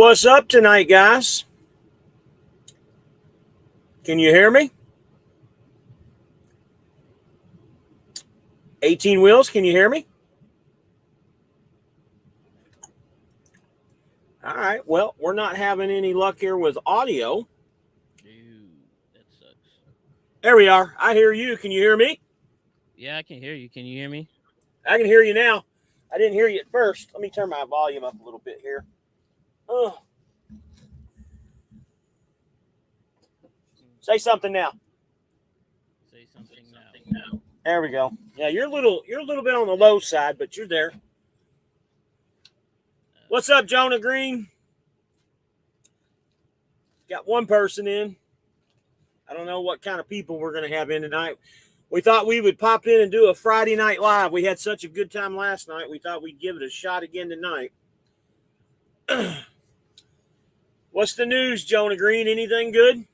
What's up tonight, guys? Can you hear me? 18 Wheels, can you hear me? All right. Well, we're not having any luck here with audio. Dude, that sucks. There we are. I hear you. Can you hear me? Yeah, I can hear you. Can you hear me? I can hear you now. I didn't hear you at first. Let me turn my volume up a little bit here. Oh, say something now. Say something now. There we go. Yeah, you're a little bit on the low side, but you're there. What's up, Jonah Green? Got one person in. I don't know what kind of people we're going to have in tonight. We thought we would pop in and do a Friday night live. We had such a good time last night. We thought we'd give it a shot again tonight. What's the news, Jonah Green? Anything good?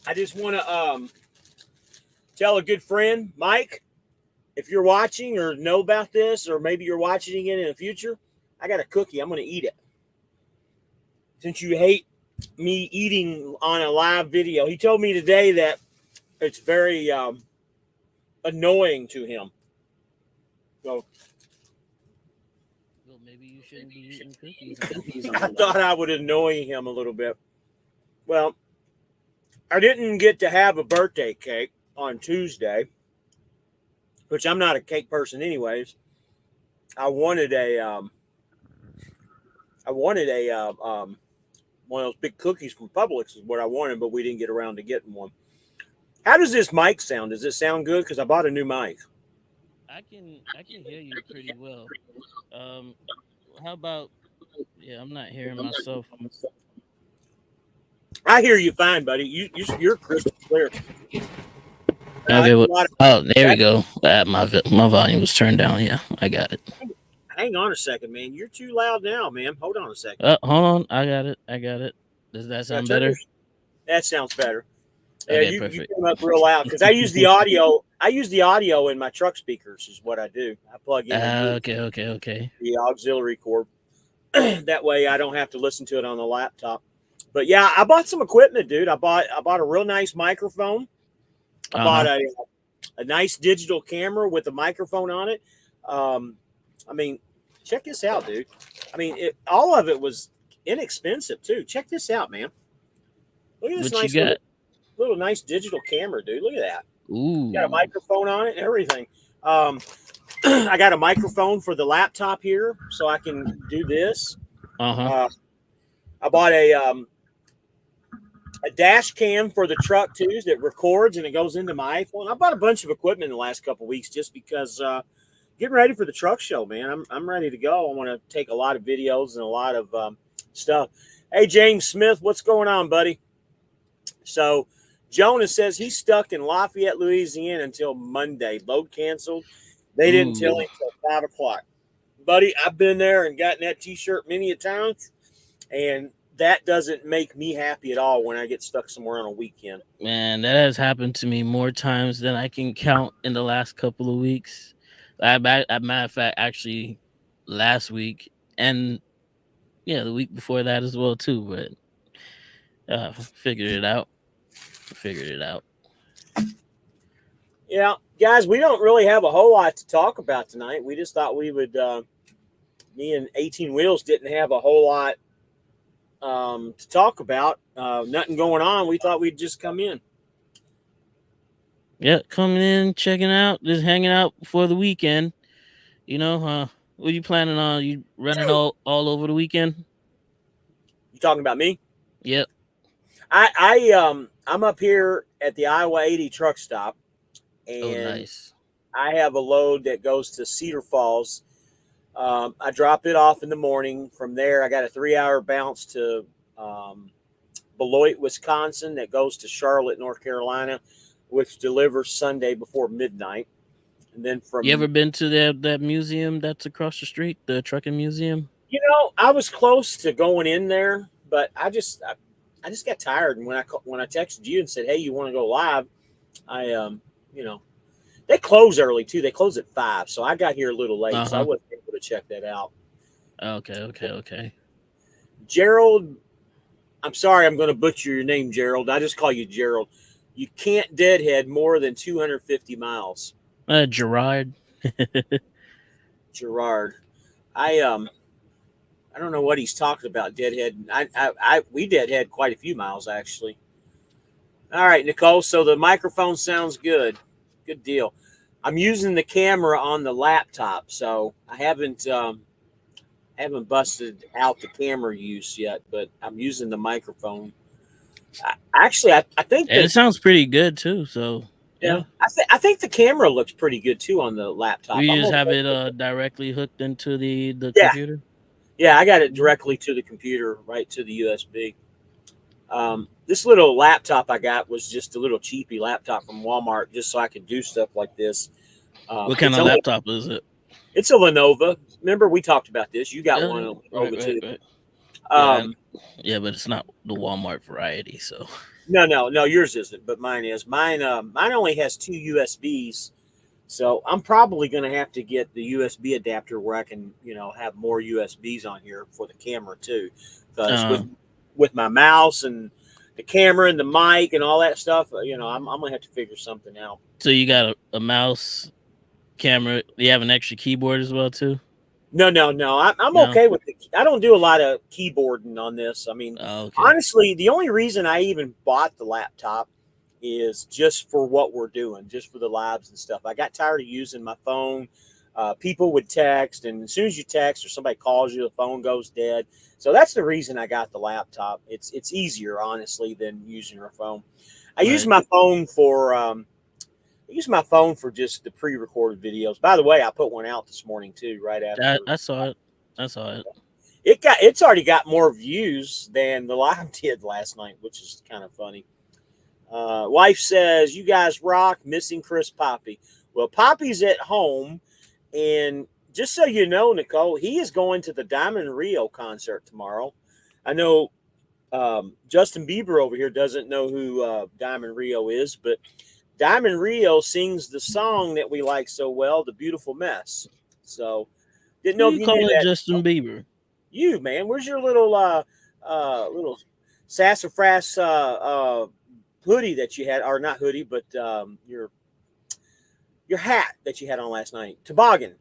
I just want to tell a good friend, Mike, if you're watching or know about this, or maybe you're watching it in the future, I got a cookie. I'm going to eat it. Since you hate me eating on a live video, he told me today that it's very annoying to him. So Well, maybe you shouldn't be eating cookies. I thought I would annoy him a little bit. Well, I didn't get to have a birthday cake on Tuesday, which I'm not a cake person anyways. I wanted a one of those big cookies from Publix is what I wanted, but we didn't get around to getting one. How does this mic sound? Does it sound good? Because I bought a new mic. I can hear you pretty well. Um, how about yeah? I'm not hearing myself. I hear you fine, buddy. You're crystal clear. Okay. Well, Lot of, oh, there we go. My volume was turned down. Yeah, I got it. hang on a second, man. You're too loud now, man. Hold on a second. Hold on. I got it. I got it. Does that Yeah, sound better? that sounds better. Yeah, Okay, you perfect. came up real loud because I use the audio. I use the audio in my truck speakers. Is what I do. I plug in Okay. the auxiliary cord. That way, I don't have to listen to it on the laptop. But yeah, I bought some equipment, dude. I bought a real nice microphone. I bought a nice digital camera with a microphone on it. I mean, check this out, dude. I mean, all of it was inexpensive too. Check this out, man. Look at this What you nice got? little nice digital camera, dude. Look at that. Got a Ooh. microphone on it and everything. I got a microphone for the laptop here, so I can do this. Uh huh. Uh, I bought a dash cam for the truck too that records and it goes into my iPhone. I bought a bunch of equipment in the last couple of weeks just because getting ready for the truck show, man. I'm ready to go. I want to take a lot of videos and a lot of stuff. Hey, James Smith, what's going on, buddy? So Jonas says he's stuck in Lafayette, Louisiana until Monday. Load canceled. They didn't tell Ooh. him till 5 o'clock. Buddy, I've been there and gotten that T-shirt many a times, and that doesn't make me happy at all when I get stuck somewhere on a weekend. Man, that has happened to me more times than I can count in the last couple of weeks. Matter of fact, actually, last week and yeah, the week before that as well too. But figured it out. Figured it out. Yeah, guys, we don't really have a whole lot to talk about tonight. We just thought we would. Me and 18 Wheels didn't have a whole lot to talk about. Nothing going on. We thought we'd just come in. Yeah, coming in, checking out, just hanging out for the weekend. What are you planning on? You running all over the weekend? You talking about me? Yep. I'm up here at the Iowa 80 truck stop, Oh, and nice. I have a load that goes to Cedar Falls. I drop it off in the morning. From there, I got a 3-hour bounce to Beloit, Wisconsin, that goes to Charlotte, North Carolina, which delivers Sunday before midnight. And then You ever from, been to that museum that's across the street, the trucking museum? I was close to going in there, but I just got tired. And when I texted you and said, "Hey, you want to go live?" I you know They close early too. They close at 5, so I got here a little late, so I Uh-huh. wasn't able to check that out. Okay. Gerald, I'm sorry, I'm going to butcher your name, Gerald. I just call you Gerald. You can't deadhead more than 250 miles, Gerard. Gerard. I don't know what he's talking about. Deadhead. We deadhead quite a few miles actually. All right, Nicole. So the microphone sounds good. Good deal. I'm using the camera on the laptop, so I haven't busted out the camera use yet, but I'm using the microphone. I think And that it sounds pretty good too. So yeah, yeah, I think the camera looks pretty good too on the laptop. you I'm just have okay it with it. directly hooked into the Yeah, computer. yeah, I got it Mhm. directly to the computer, right to the USB. This little laptop I got was just a little cheapy laptop from Walmart, just so I could do stuff like this. What kind It's of only laptop is it? it's a Lenovo. Remember we talked about this? You got one Yeah, a right, Lenovo right, too. right. Yeah, Um, yeah, but it's not the Walmart variety. So no, yours isn't, but mine is. Mine only has two USBs, so I'm probably going to have to get the USB adapter where I can, have more USBs on here for the camera too, because uh, with my mouse and the camera and the mic and all that stuff, I'm gonna have to figure something out. so you got a mouse, camera. You have an extra keyboard as well too. No. I'm No. okay with it. I don't do a lot of keyboarding on this. I mean, Oh, okay. honestly, the only reason I even bought the laptop is just for what we're doing, just for the lives and stuff. I got tired of using my phone. People would text, and as soon as you text or somebody calls you, the phone goes dead. So that's the reason I got the laptop. It's easier, honestly, than using your phone. I use Right. my phone for I use my phone for just the pre-recorded videos. By the way, I put one out this morning too, right I, after I saw it. I saw it. it's already got more views than the live did last night, which is kind of funny. Wife says, "You guys rock." Missing Chris Poppy. Well, Poppy's at home, and just so you know, Nicole, he is going to the Diamond Rio concert tomorrow. I know Justin Bieber over here doesn't know who Diamond Rio is, but Diamond Rio sings the song that we like so well, "The Beautiful Mess." So, didn't Who know if you you knew calling that. Justin Bieber? You man, where's your little sassafras hoodie that you had, or not hoodie, but your hat that you had on last night, toboggan,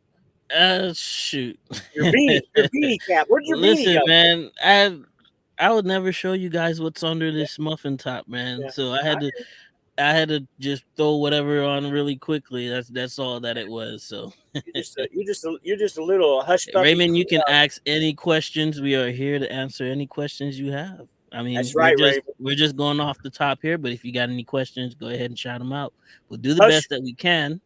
Shoot. your beanie cap. Where'd your beanie Listen, go? man, I would never show you guys what's under this muffin top, man. Yeah, So I, I had to just throw whatever on really quickly. That's all that it was. So you're just a little hush puppy. Raymond, you can ask any questions. We are here to answer any questions you have. I mean, That's right, Raven. we're just going off the top here, but if you got any questions, go ahead and shout them out. We'll do the Hush best that we can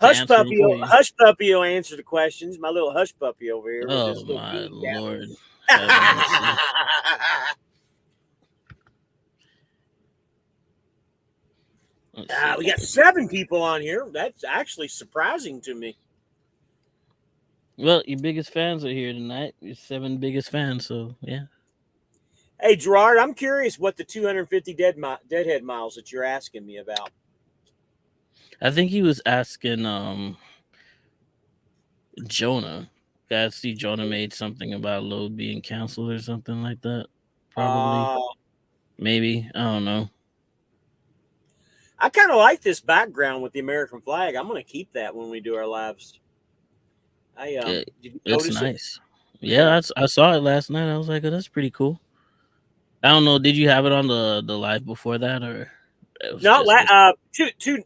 to answer them for you. Hush puppy will answer the questions. My little hush puppy over here with Oh his little my beanie Lord, have mercy. cap. Let's see. We got 7 people on here. That's actually surprising to me. Well, your biggest fans are here tonight. Your 7 biggest fans. So yeah. Hey, Gerard, I'm curious what the 250 deadhead miles that you're asking me about. I think he was asking Jonah. I see Jonah made something about load being canceled or something like that. Probably. Uh, Maybe. I don't know. I kind of like this background with the American flag. I'm going to keep that when we do our lives. It, Did you it's notice it? nice. Yeah, I saw it last night. I was like, oh, that's pretty cool. I don't know. Did you have it on the live before that, or it was No, just this? two.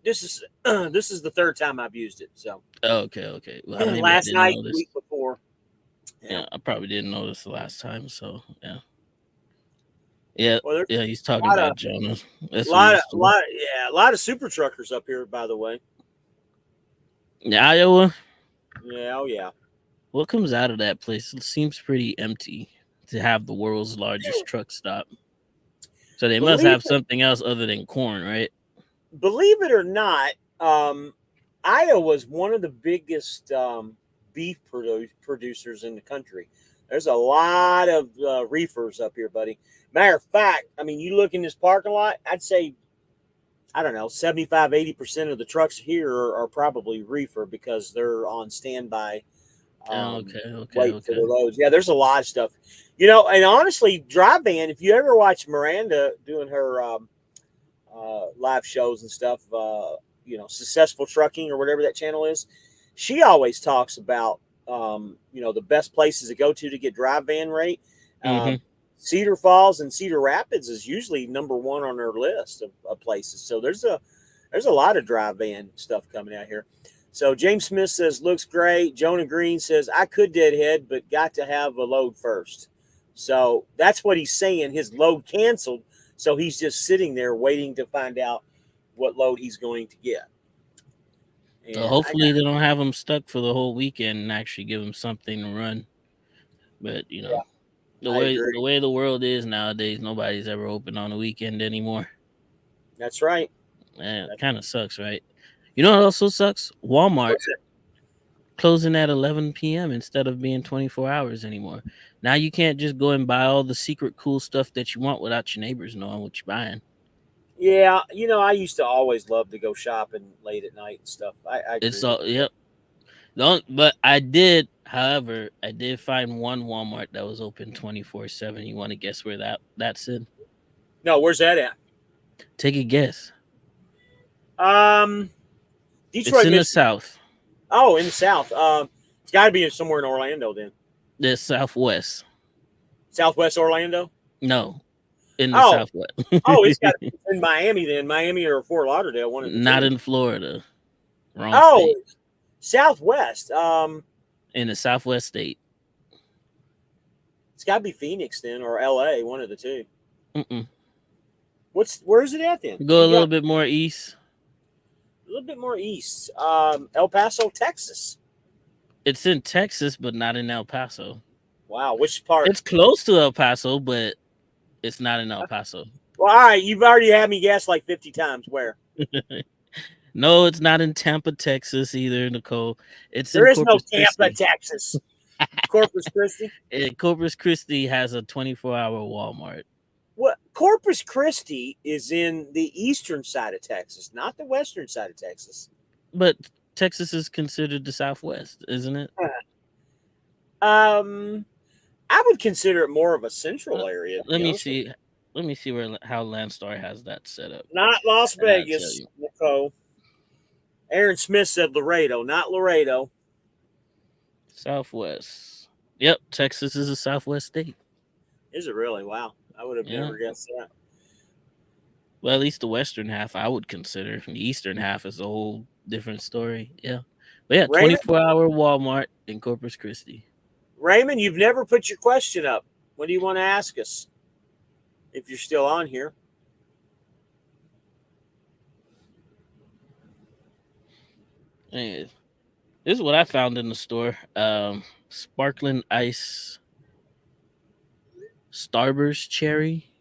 This is the third time I've used it. So Okay. Well, maybe I last didn't night, the notice. week before. Yeah, I probably didn't notice the last time. So yeah. Well, there's Yeah. He's a talking lot of about Jonah. That's what he's. a lot of super truckers up here. By the way. Yeah, Iowa. Yeah. Oh yeah. What comes out of that place? It seems pretty empty to have the world's largest truck stop. So they must Believe have something else other than corn, right? believe it or not, Iowa is one of the biggest beef producers in the country. There's a lot of reefers up here, buddy. Matter of fact, I mean, you look in this parking lot, I'd say I don't know, 75, 80% of the trucks here are probably reefer because they're on standby, Okay, okay, waiting for okay. their loads. Yeah, there's a lot of stuff. You know, and honestly, Dry Van, if you ever watch Miranda doing her live shows and stuff, Successful Trucking or whatever that channel is, she always talks about, the best places to go to get dry van rate. Mm-hmm. Cedar Falls and Cedar Rapids is usually number one on their list of places. So there's a lot of dry van stuff coming out here. So James Smith says looks great. Jonah Green says I could deadhead, but got to have a load first. So that's what he's saying. His load canceled, so he's just sitting there waiting to find out what load he's going to get. So And hopefully they don't have him stuck for the whole weekend and actually give him something to run. But yeah, the I way agree. the world is nowadays, nobody's ever open on a weekend anymore. That's right. And it kind of sucks, right? You know what also sucks? Walmart closing at 11 p.m. instead of being 24 hours anymore. Now you can't just go and buy all the secret cool stuff that you want without your neighbors knowing what you're buying. Yeah, I used to always love to go shopping late at night and stuff. I It's agree with all you. yep. But however, I did find one Walmart that was open 24/7. You want to guess where that's in? No, where's that at? Take a guess. Um, It's Detroit, in the Michigan. south. Oh, in the South. It's got to be somewhere in Orlando then. The southwest. Southwest Orlando. No, in the Oh, southwest. it's got to be in Miami then. Miami or Fort Lauderdale, one of the Not two. in Florida. Wrong Oh, state. Southwest. In the southwest state. It's got to be Phoenix then or L.A. One of the two. Mm-mm. Where's it at then? Go a little bit more east. A little bit more east. El Paso, Texas. It's in Texas, but not in El Paso. Wow, which part? It's close to El Paso, but it's not in El Paso. Well, all right, you've already had me guess like 50 times. Where? No, it's not in Tampa, Texas either, Nicole. There in is no Corpus Tampa, Christi. Texas. Corpus Christi. Corpus Christi has a 24-hour Walmart. What? Corpus Christi is in the eastern side of Texas, not the western side of Texas. But Texas is considered the Southwest, isn't it? I would consider it more of a central area. Let me see. Let me see how Landstar has that set up. Not Las Vegas, Nicole. Aaron Smith said Laredo, not Laredo. Southwest. Yep, Texas is a Southwest state. Is it really? Wow. I would have never guessed that. Well, at least the western half I would consider. The eastern half is a whole different story. Yeah. But yeah, 24-hour Walmart in Corpus Christi. Raymond, you've never put your question up. What do you want to ask us? If you're still on here. Anyways, this is what I found in the store. Sparkling ice Starburst cherry.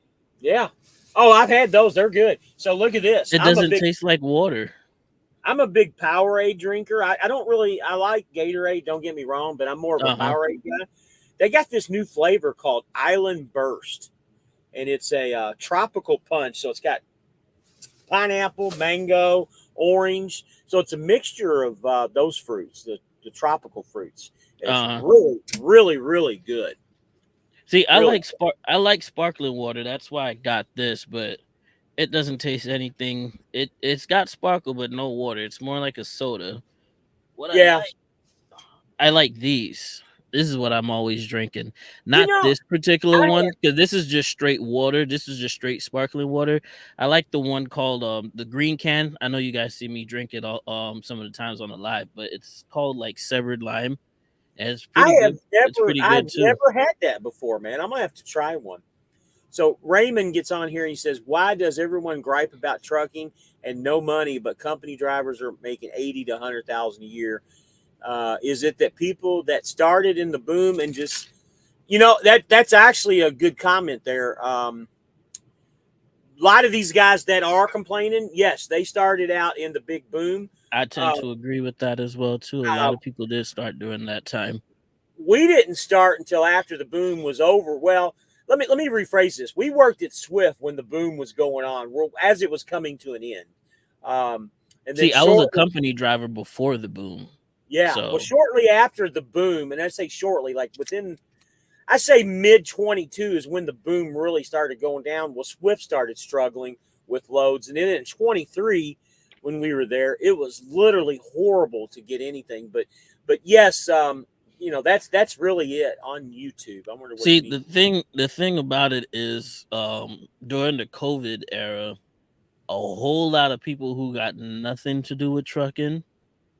Yeah. Oh, I've had those. They're good. So look at this. It doesn't taste like water. I'm a big Powerade drinker. I like Gatorade, don't get me wrong, but I'm more of a Powerade guy. They got this new flavor called Island Burst, and it's a tropical punch. So it's got pineapple, mango, orange. So it's a mixture of those fruits, the tropical fruits. It's really, really, really good. See, I like sparkling water. That's why I got this, but it doesn't taste anything. It's got sparkle, but no water. It's more like a soda. I like these. This is what I'm always drinking. Not this particular one, because this is just straight water. This is just straight sparkling water. I like the one called the green can. I know you guys see me drink it all some of the times on the live, but it's called like Severed Lime. And it's pretty good. I've never had that before, man. I'm gonna have to try one. So Raymond gets on here and he says, why does everyone gripe about trucking and no money, but company drivers are making 80 to 100,000 a year? Is it that people that started in the boom and just, that's actually a good comment there. A lot of these guys that are complaining, yes, they started out in the big boom. I tend to agree with that as well, too. A lot of people did start during that time. We didn't start until after the boom was over. Well, let me rephrase this. We worked at Swift when the boom was going on, as it was coming to an end. And then See, I was a shortly, company driver before the boom. yeah, well, So shortly after the boom, and I say shortly, like within, I say mid 22 is when the boom really started going down. Well, Swift started struggling with loads, and then in 23, when we were there, it was literally horrible to get anything. But yes, that's really it on YouTube. I wonder what see, you mean. the thing about it is during the COVID era, a whole lot of people who got nothing to do with trucking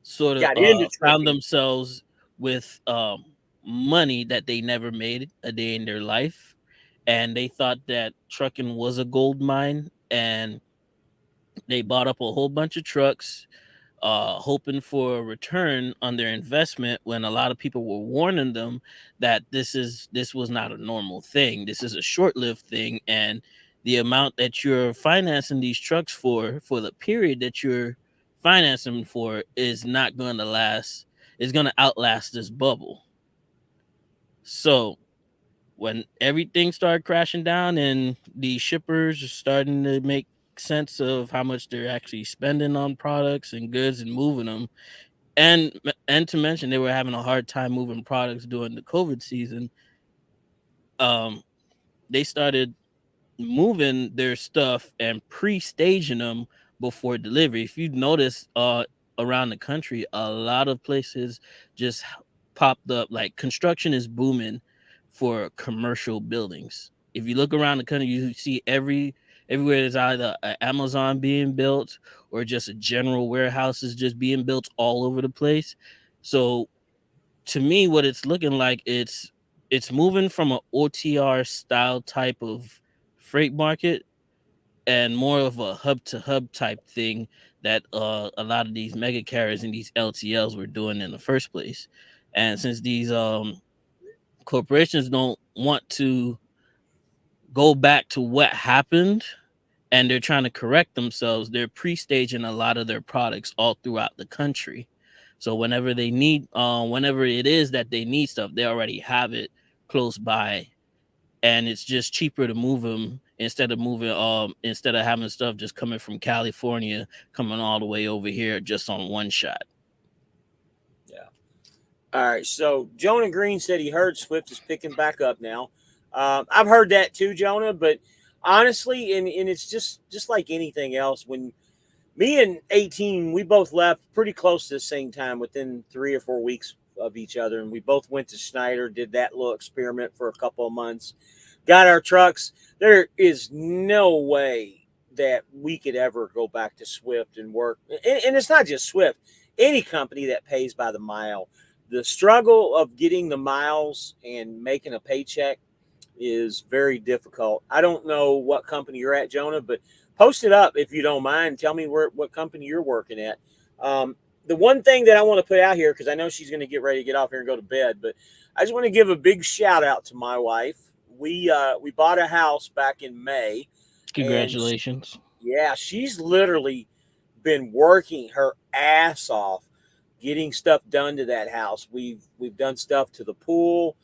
sort of Got into found trucking. themselves with money that they never made a day in their life, and they thought that trucking was a gold mine, and they bought up a whole bunch of trucks hoping for a return on their investment, when a lot of people were warning them that this was not a normal thing. This is a short-lived thing, and the amount that you're financing these trucks for the period that you're financing for is not going to last. Is going to outlast this bubble. So when everything started crashing down and the shippers are starting to make sense of how much they're actually spending on products and goods and moving them, and to mention they were having a hard time moving products during the COVID season, um they started moving their stuff and pre-staging them before delivery. If you notice, around the country, a lot of places just popped up. Like, construction is booming for commercial buildings. If you look around the country, you see everywhere there's either an Amazon being built or just a general warehouses just being built all over the place. So to me, what it's looking like, it's moving from an OTR style type of freight market and more of a hub to hub type thing that a lot of these mega carriers and these LTLs were doing in the first place. And since these corporations don't want to go back to what happened, and they're trying to correct themselves, they're pre-staging a lot of their products all throughout the country. So whenever they need, whenever it is that they need stuff, they already have it close by, and it's just cheaper to move them instead of having stuff just coming from California coming all the way over here just on one shot. Yeah. All right. So Jonah Green said he heard Swift is picking back up now. I've heard that too, Jonah. But honestly, and it's just like anything else. When me and 18, we both left pretty close to the same time, within 3 or 4 weeks of each other, and we both went to Schneider, did that little experiment for a couple of months, got our trucks. There is no way that we could ever go back to Swift and work. And it's not just Swift, any company that pays by the mile. The struggle of getting the miles and making a paycheck is very difficult. I don't know what company you're at, Jonah, but post it up if you don't mind. Tell me what company you're working at. The one thing that I want to put out here, because I know she's going to get ready to get off here and go to bed, but I just want to give a big shout out to my wife. We bought a house back in May, and Congratulations. yeah, she's literally been working her ass off getting stuff done to that house. We've done stuff to the pool.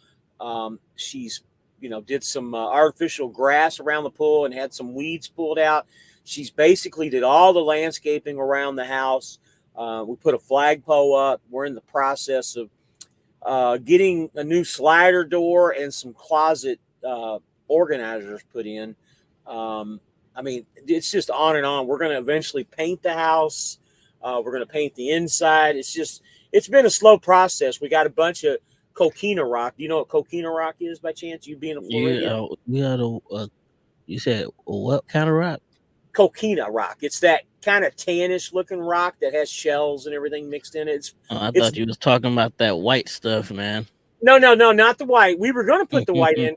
She's did some artificial grass around the pool and had some weeds pulled out. She's basically did all the landscaping around the house. We put a flagpole up. We're in the process of getting a new slider door and some closet organizers put in. I mean, it's just on and on. We're going to eventually paint the house. We're going to paint the inside. It's been a slow process. We got a bunch of coquina rock. Do you know what coquina rock is by chance? You being a Floridian? You got you said what kind of rock? Coquina rock. It's that kind of tannish looking rock that has shells and everything mixed in it. I It's thought you was talking about that white stuff, man. No, not the white. We were going to put the white in,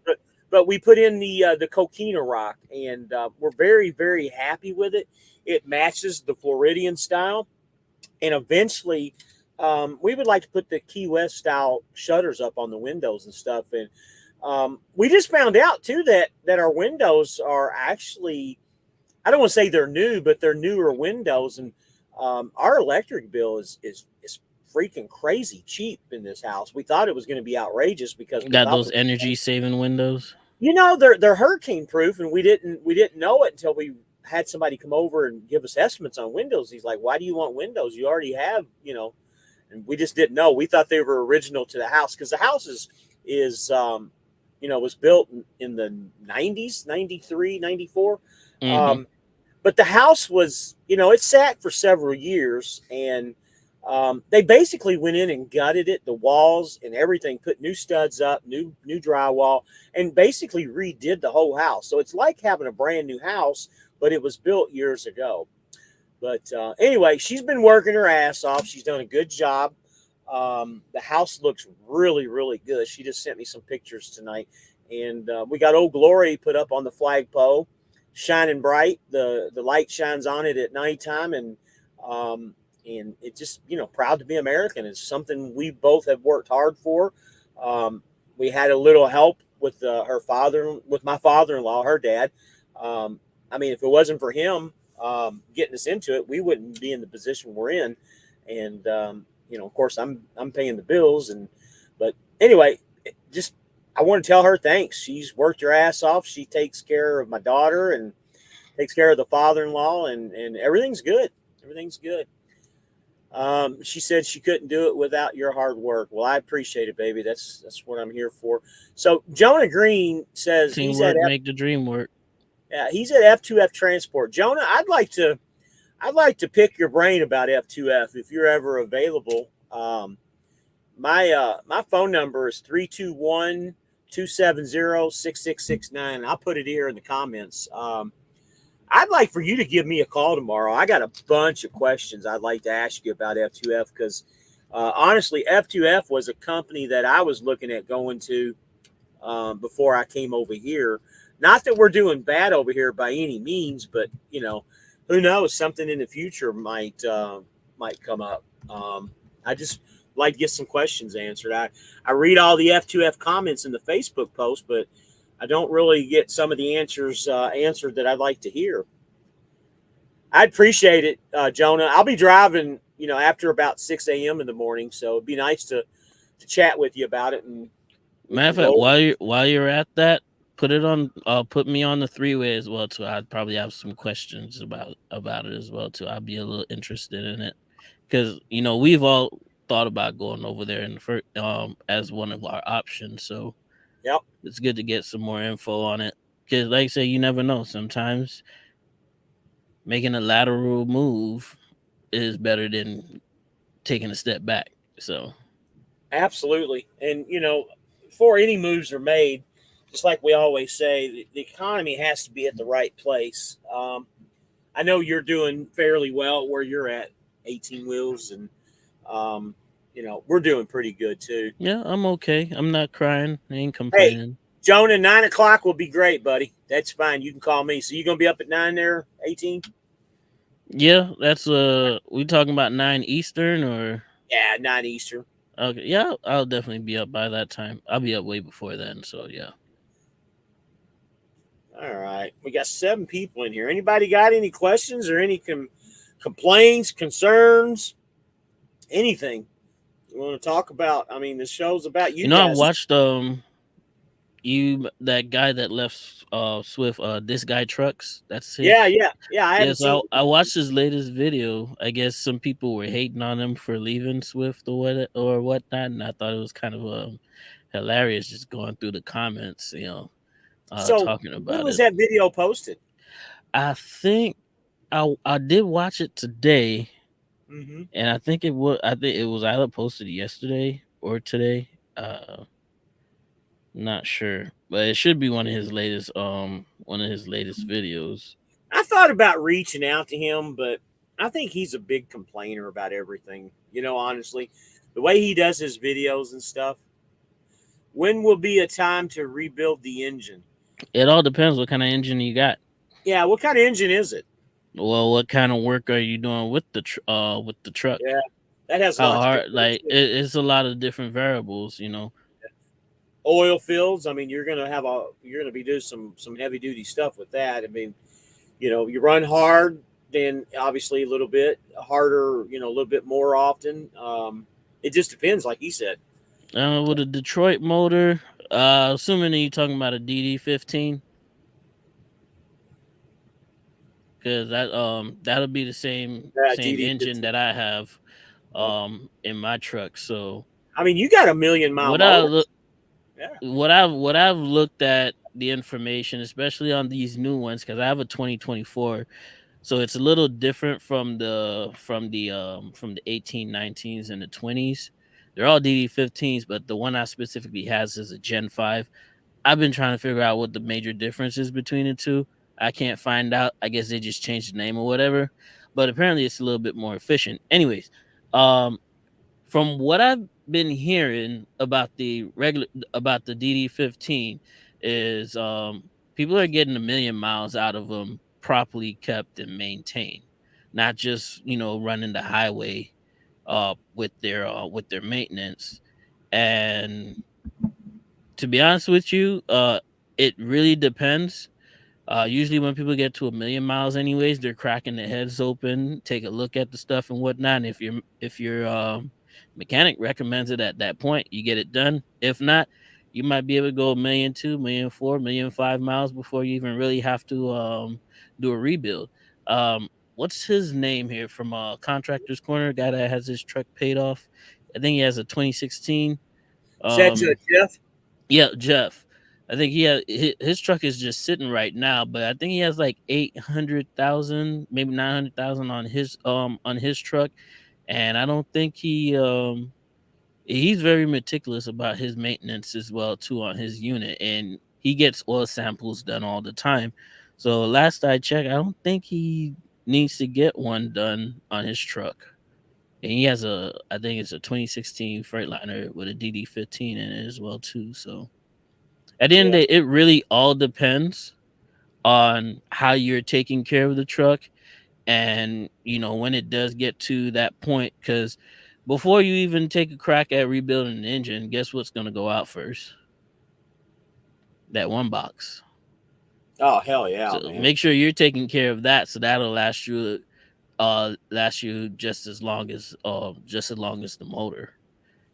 but we put in the coquina rock, and we're very, very happy with it. It matches the Floridian style, and eventually, we would like to put the Key West style shutters up on the windows and stuff. And we just found out too that our windows are actually, I don't want to say they're new, but they're newer windows, and our electric bill is freaking crazy cheap in this house. We thought it was going to be outrageous because we Got thought those energy saving windows. they're hurricane proof, and we didn't know it until we had somebody come over and give us estimates on windows. He's like, why do you want windows? You already have, and we just didn't know. We thought they were original to the house because the house is was built in the 90s, 93, 94. Mm-hmm. But the house was, it sat for several years, and they basically went in and gutted it, the walls and everything, put new studs up, new drywall, and basically redid the whole house. So it's like having a brand new house, but it was built years ago. But anyway, she's been working her ass off. She's done a good job. The house looks really, really good. She just sent me some pictures tonight, and we got Old Glory put up on the flagpole, shining bright. The light shines on it at nighttime, and it just, proud to be American. It's something we both have worked hard for. We had a little help with with my father-in-law, her dad. If it wasn't for him getting us into it, we wouldn't be in the position we're in. And of course, I'm paying the bills. But anyway, I want to tell her thanks. She's worked her ass off. She takes care of my daughter and takes care of the father-in-law, and everything's good. Everything's good. She said she couldn't do it without your hard work. Well, I appreciate it, baby. That's what I'm here for. So Jonah Green says Teamwork make the dream work. Yeah, he's at F2F Transport. Jonah, I'd like to pick your brain about F2F if you're ever available. My phone number is 321-270-6669. I'll put it here in the comments. I'd like for you to give me a call tomorrow. I got a bunch of questions I'd like to ask you about F2F because honestly, F2F was a company that I was looking at going to before I came over here. Not that we're doing bad over here by any means, but who knows? Something in the future might come up. I just like to get some questions answered. I read all the F2F comments in the Facebook post, but I don't really get some of the answers answered that I'd like to hear. I'd appreciate it, Jonah. I'll be driving, after about 6 a.m. in the morning, so it'd be nice to chat with you about it. And matter of fact, while you're at that, put me on the three-way as well too. I'd probably have some questions about it as well too. I'd be a little interested in it because we've all thought about going over there as one of our options. So yep, it's good to get some more info on it because, like I say, you never know. Sometimes making a lateral move is better than taking a step back. So absolutely, and before any moves are made, just like we always say, the economy has to be at the right place. I know you're doing fairly well where you're at, 18 wheels, and we're doing pretty good too. Yeah, I'm okay. I'm not crying. I ain't complaining. Hey, Jonah, 9 o'clock will be great, buddy. That's fine. You can call me. So you gonna be up at 9 there, 18? Yeah, that's we talking about 9 Eastern or? Yeah, 9 Eastern. Okay, yeah, I'll definitely be up by that time. I'll be up way before then, so yeah. All right, we got 7 people in here. Anybody got any questions or any complaints, concerns, anything you want to talk about? I mean, the show's about you. I watched that guy that left Swift. This guy trucks. That's his. Yeah. I watched his latest video. I guess some people were hating on him for leaving Swift or whatnot, and I thought it was kind of hilarious just going through the comments. Talking about when was that video posted? I think I did watch it today, and I think it was either posted yesterday or today. Not sure, but it should be one of his latest videos. I thought about reaching out to him, but I think he's a big complainer about everything. Honestly, the way he does his videos and stuff. When will be a time to rebuild the engine? It all depends what kind of engine you got. Yeah, what kind of engine is it? Well, what kind of work are you doing with the truck? Yeah, that has how hard. It's a lot of different variables. Oil fields. I mean, you're gonna be doing some heavy duty stuff with that. I mean, you run hard, then obviously a little bit harder. A little bit more often. It just depends, like he said. With a Detroit motor, assuming you're talking about a DD15. because that'll be the same Yeah, engine GD15. that I have Yeah. in my truck. So I mean, you got a 1,000,000 mile what I motor. look Yeah. what I've looked at the information, especially on these new ones, because I have a 2024, so it's a little different from the 1819s and the 20s. They're all DD15s, but the one I specifically has is a Gen 5. I've been trying to figure out what the major difference is between the two. I can't find out. I guess they just changed the name or whatever. But apparently it's a little bit more efficient. Anyways, from what I've been hearing about the DD15 is people are getting 1,000,000 miles out of them properly kept and maintained, not just running the highway with their maintenance. And to be honest with you, it really depends. Usually when people get to 1,000,000 miles anyways, they're cracking their heads open, take a look at the stuff and whatnot. And if your mechanic recommends it at that point, you get it done. If not, you might be able to go 1,000,002, 1,000,004, 1,000,005 miles before you even really have to do a rebuild. What's his name here from Contractor's Corner? Guy that has his truck paid off. I think he has a 2016. Is that Jeff? Yeah, Jeff. I think his truck is just sitting right now, but I think he has like 800,000, maybe 900,000 on his truck, and I don't think he's very meticulous about his maintenance as well too on his unit, and he gets oil samples done all the time. So last I checked, I don't think he needs to get one done on his truck. And he has I think it's a 2016 Freightliner with a DD15 in it as well too. So at the end of the day, it really all depends on how you're taking care of the truck, and when it does get to that point. Because before you even take a crack at rebuilding an engine, guess what's going to go out first? That one box. Oh hell yeah, So man. make sure you're taking care of that, so that'll last you just as long as the motor.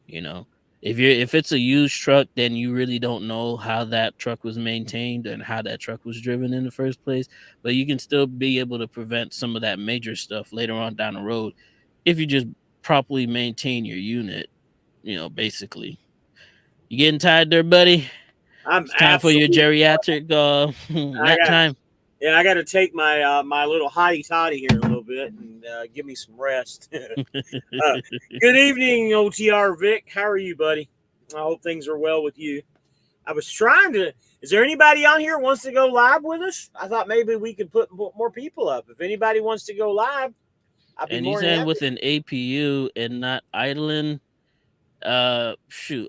If it's a used truck, then you really don't know how that truck was maintained and how that truck was driven in the first place, but you can still be able to prevent some of that major stuff later on down the road if you just properly maintain your unit. Basically. You getting tired there, buddy? I'm It's time for your geriatric I nap got time. I got to take my my little hottie toddy here in a little bit and give me some rest. Good evening, OTR Vic. How are you, buddy? I hope things are well with you. I was trying to. Is there anybody on here who wants to go live with us? I thought maybe we could put more people up. If anybody wants to go live, I'd be And more he's than in happy. with an APU and not idling. Shoot,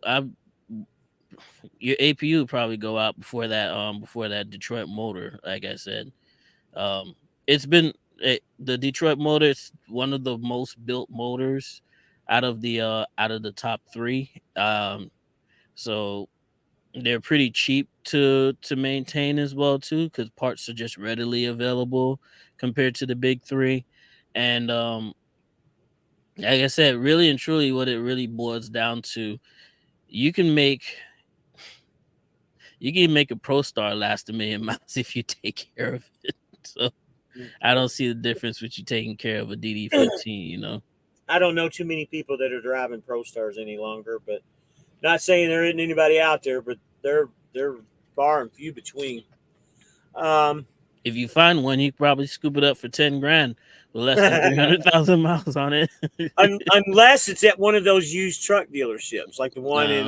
your APU would probably go out before that Detroit motor. Like I said, it's been the Detroit motor is one of the most built motors out of the top three. So they're pretty cheap to maintain as well too, because parts are just readily available compared to the big three. And like I said, really and truly, what it really boils down to, you can make a Pro Star last 1,000,000 miles if you take care of it. So I don't see the difference with you taking care of a DD15. I don't know too many people that are driving Pro Stars any longer, but not saying there isn't anybody out there, but they're far and few between. If you find one, you probably scoop it up for 10 grand with less than 300,000 miles on it. Unless it's at one of those used truck dealerships, like the one in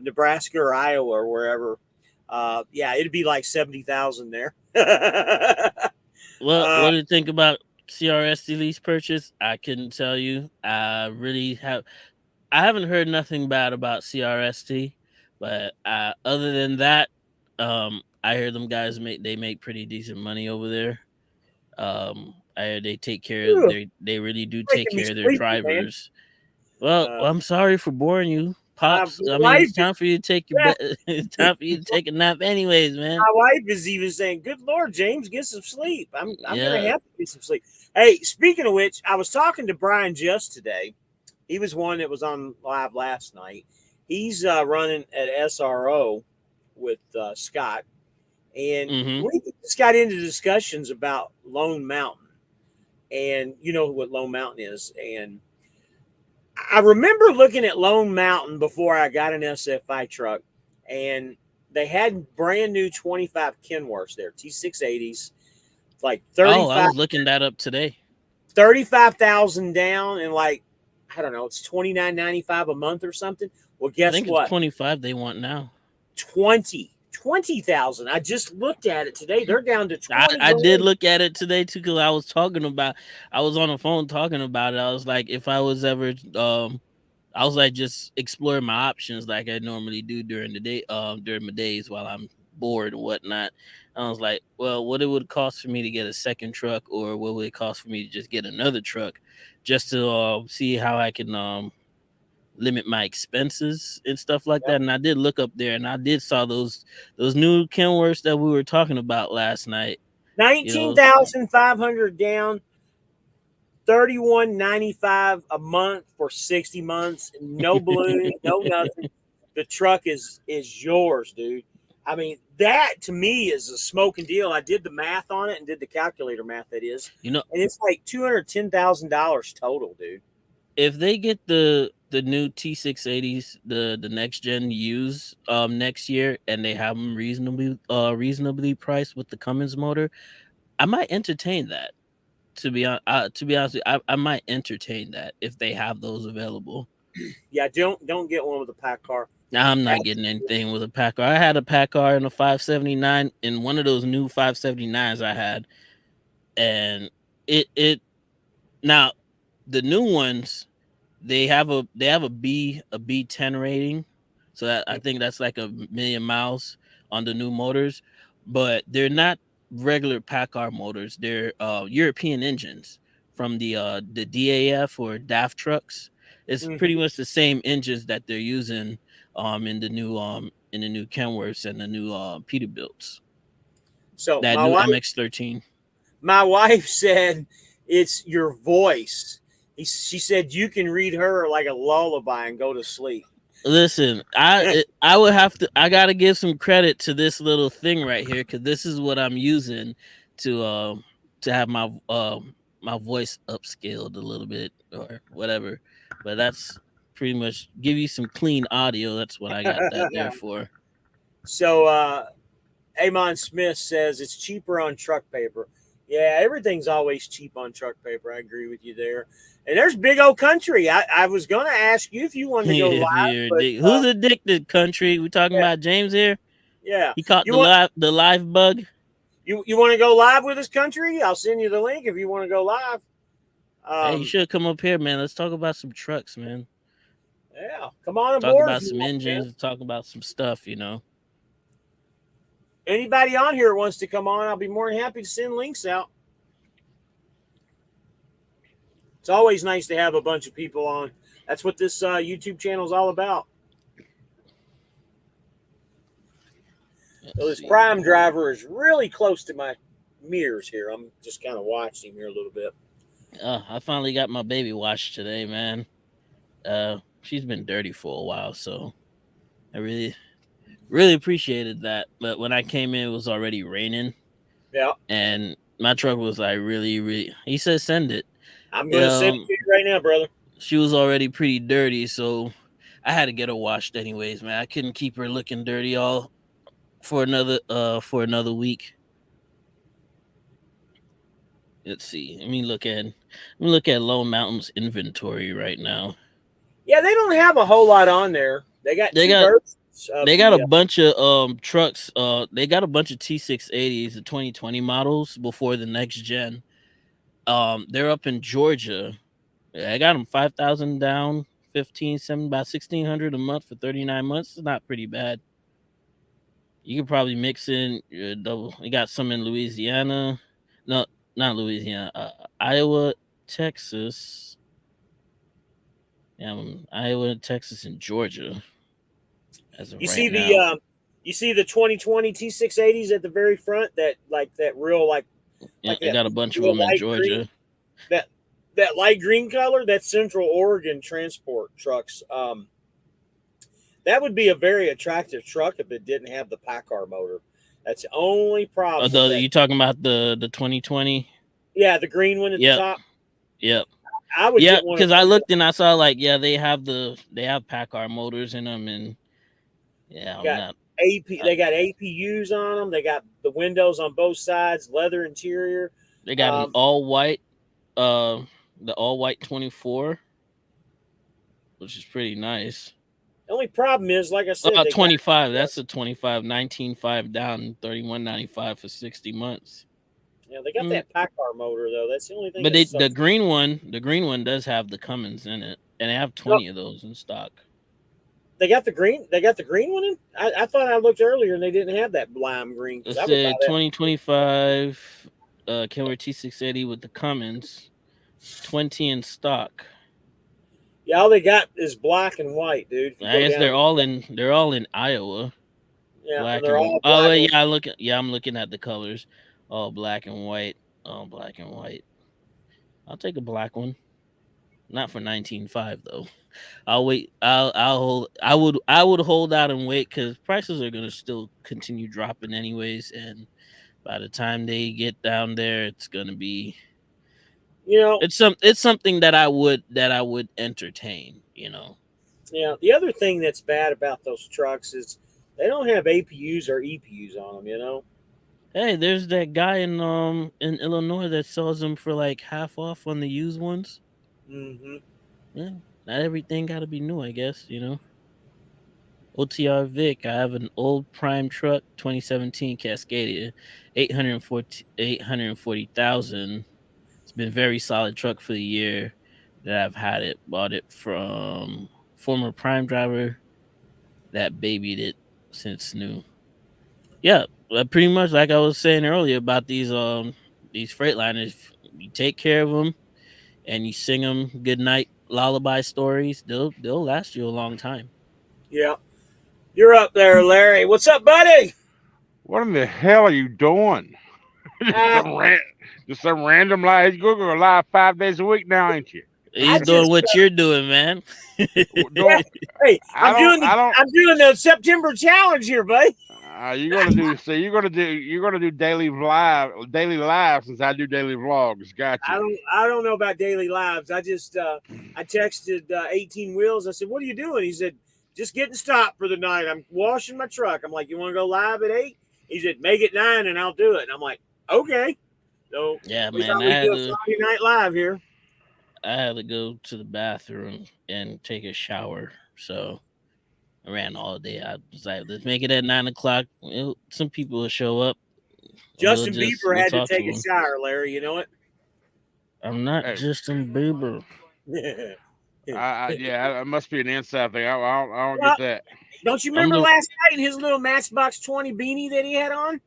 Nebraska or Iowa or wherever. Yeah, it'd be like 70,000 there. Well, what do you think about CRST lease purchase? I couldn't tell you. I haven't heard nothing bad about CRST, but other than that, I hear them guys make pretty decent money over there. I hear they take care of they really do take Making me care of their sleepy, drivers. Well, I'm sorry for boring you, Pops. I mean, wife it's time for you to take it's time for you to take a nap, anyways, man. My wife is even saying, "Good Lord, James, get some sleep." I'm gonna have to get some sleep. Hey, speaking of which, I was talking to Brian just today. He was one that was on live last night. He's running at SRO with Scott, And Mm-hmm. we just got into discussions about Lone Mountain, and you know what Lone Mountain is. And I remember looking at Lone Mountain before I got an SFI truck, and they had brand new 25 Kenworths there, T680s, like Oh, I 35 was looking that up today. 35,000 down, and like I don't know, it's 29.95 a month or something. Well, I guess think it's what? 25 they want now. 20,000. I just looked at it today. They're down to 20 I did grand. look at it today too because I was on the phone talking about it. I was like, if I was ever I was like just exploring my options like I normally do during the day, during my days while I'm bored and whatnot. I was like, well, what it would cost for me to get a second truck, or what would it cost for me to just get another truck, just to see how I can limit my expenses and stuff like Yep. that. And I did look up there, and I did saw those new Kenworths that we were talking about last night. You know, 19,500 down, 31.95 a month for 60 months. No balloon, no nothing. The truck is yours, dude. I mean, that to me is a smoking deal. I did the math on it and did the calculator math, that is. you know, And it's like $210,000 total, dude. if they get the new T680s, the next gen use next year, and they have them reasonably priced with the Cummins motor, I might entertain that. To be honest, I might entertain that if they have those available. Yeah, don't get one with a pack car. Now I'm not getting anything with a Packard. I had a Packard and a 579 in one of those new 579s I had, and it now the new ones, they have a B10 rating, so that I think that's like 1,000,000 miles on the new motors, but they're not regular Packard motors. They're European engines from the DAF or DAF trucks. It's pretty Mhm. much the same engines that they're using in the new Kenworths and the new Peterbilts. So That new MX-13. my wife said it's your voice. She said you can read her like a lullaby and go to sleep. Listen, I would have to. I gotta give some credit to this little thing right here because this is what I'm using to have my voice upscaled a little bit or whatever. But that's pretty much give you some clean audio. That's what I got that there for. So Amon Smith says it's cheaper on truck paper. Yeah, everything's always cheap on truck paper. I agree with you there. And there's big old country. I was going to ask you if you wanted to go If live, you're but who's addicted, country? We talking yeah, about James here? yeah. He caught You want the live bug. you want to go live with us, country? I'll send you the link if you want to go live. Hey, you Um, should come up here, man. Let's talk about some trucks, man. yeah, come on Talk aboard if about you some want, man. engines. Talk about some stuff, you know. Anybody on here wants to come on, I'll be more than happy to send links out. It's always nice to have a bunch of people on. That's what this YouTube channel is all about. So Let's this see. prime driver is really close to my mirrors here. I'm just kind of watching him here a little bit. I finally got my baby washed today, man. She's been dirty for a while, so I really appreciated that. But when I came in, it was already raining, Yeah, and my truck was like really. He said send it. I'm going to send it to you right now, brother. She was already pretty dirty, so I had to get her washed anyways, man. I couldn't keep her looking dirty all for another week. Let's see. Let me look at Lone Mountain's inventory right now. Yeah, they don't have a whole lot on there. They got They two got versions of they got a the. bunch of trucks. They got a bunch of T680s, the 2020 models before the next gen. They're up in Georgia. Yeah, I got them 5,000 down, 15, 7, about 1,600 a month for 39 months. It's not pretty bad. You could probably mix in your double. You got some in Louisiana. No, not Louisiana. Iowa, Texas. Yeah, Iowa, Texas, and Georgia as of You right see now. you see the 2020 T680s at the very front. That real Yeah, like I that got a bunch of real them in light green. Georgia. That that light green color. That's Central Oregon transport trucks. That would be a very attractive truck if it didn't have the Packard motor. That's the only problem with that. You talking about the 2020? Yeah, the green one at the top. Yep. I would get one because I looked and I saw like they have PACCAR motors in them, and They got APUs on them. They got the windows on both sides, leather interior. They got an all white, the all white 24, which is pretty nice. The only problem is, like I said, 25. That's a 25, 19.5 down, 31.95 for 60 months. Yeah, they got that PACCAR motor though. That's the only thing. But the green one does have the Cummins in it, and they have 20 of those in stock. They got the green. They got the green one in. I thought I looked earlier and they didn't have that lime green. It said 2025 Kenworth T680 with the Cummins, 20 in stock. Yeah, all they got is black and white, dude. I guess they're all in Iowa. Yeah, they're all. I'm looking at the colors. All black and white. All black and white. I'll take a black one. Not for 19.5 though. I'll wait. I'll hold. I would hold out and wait because prices are gonna still continue dropping anyways, and by the time they get down there, it's gonna be. It's something that I would entertain. Yeah. The other thing that's bad about those trucks is they don't have APUs or EPUs on them. Hey, there's that guy in Illinois that sells them for like half off on the used ones. Mm-hmm. Yeah, not everything got to be new, I guess. OTR Vic. I have an old prime truck, 2017 Cascadia, 840,000. It's been a very solid truck for the year that I've had it. Bought it from former prime driver that babied it since new. Yeah, pretty much like I was saying earlier about these Freightliners. You take care of them and you sing them goodnight lullaby stories. They'll last you a long time. Yeah, you're up there, Larry. What's up, buddy? What in the hell are you doing? Just some random live. You're going live 5 days a week now, ain't you? He's doing what you're doing, man. Hey, I'm doing the September challenge here, buddy. You're gonna do daily live since I do daily vlogs. Gotcha. I don't know about daily lives. I just I texted 18 Wheels. I said, "What are you doing?" He said, "Just getting stopped for the night. I'm washing my truck." I'm like, "You want to go live at 8?" He said, "Make it 9 and I'll do it." And I'm like, "Okay." So yeah, we man. I do a Friday night live here. I had to go to the bathroom and take a shower, so I ran all day. I was like, let's make it at 9 o'clock. Some people will show up. Justin Bieber had to take a shower, Larry. You know it? I'm not Justin Bieber. Yeah, it must be an inside thing. I don't get that. Don't you remember last night in his little Matchbox 20 beanie that he had on?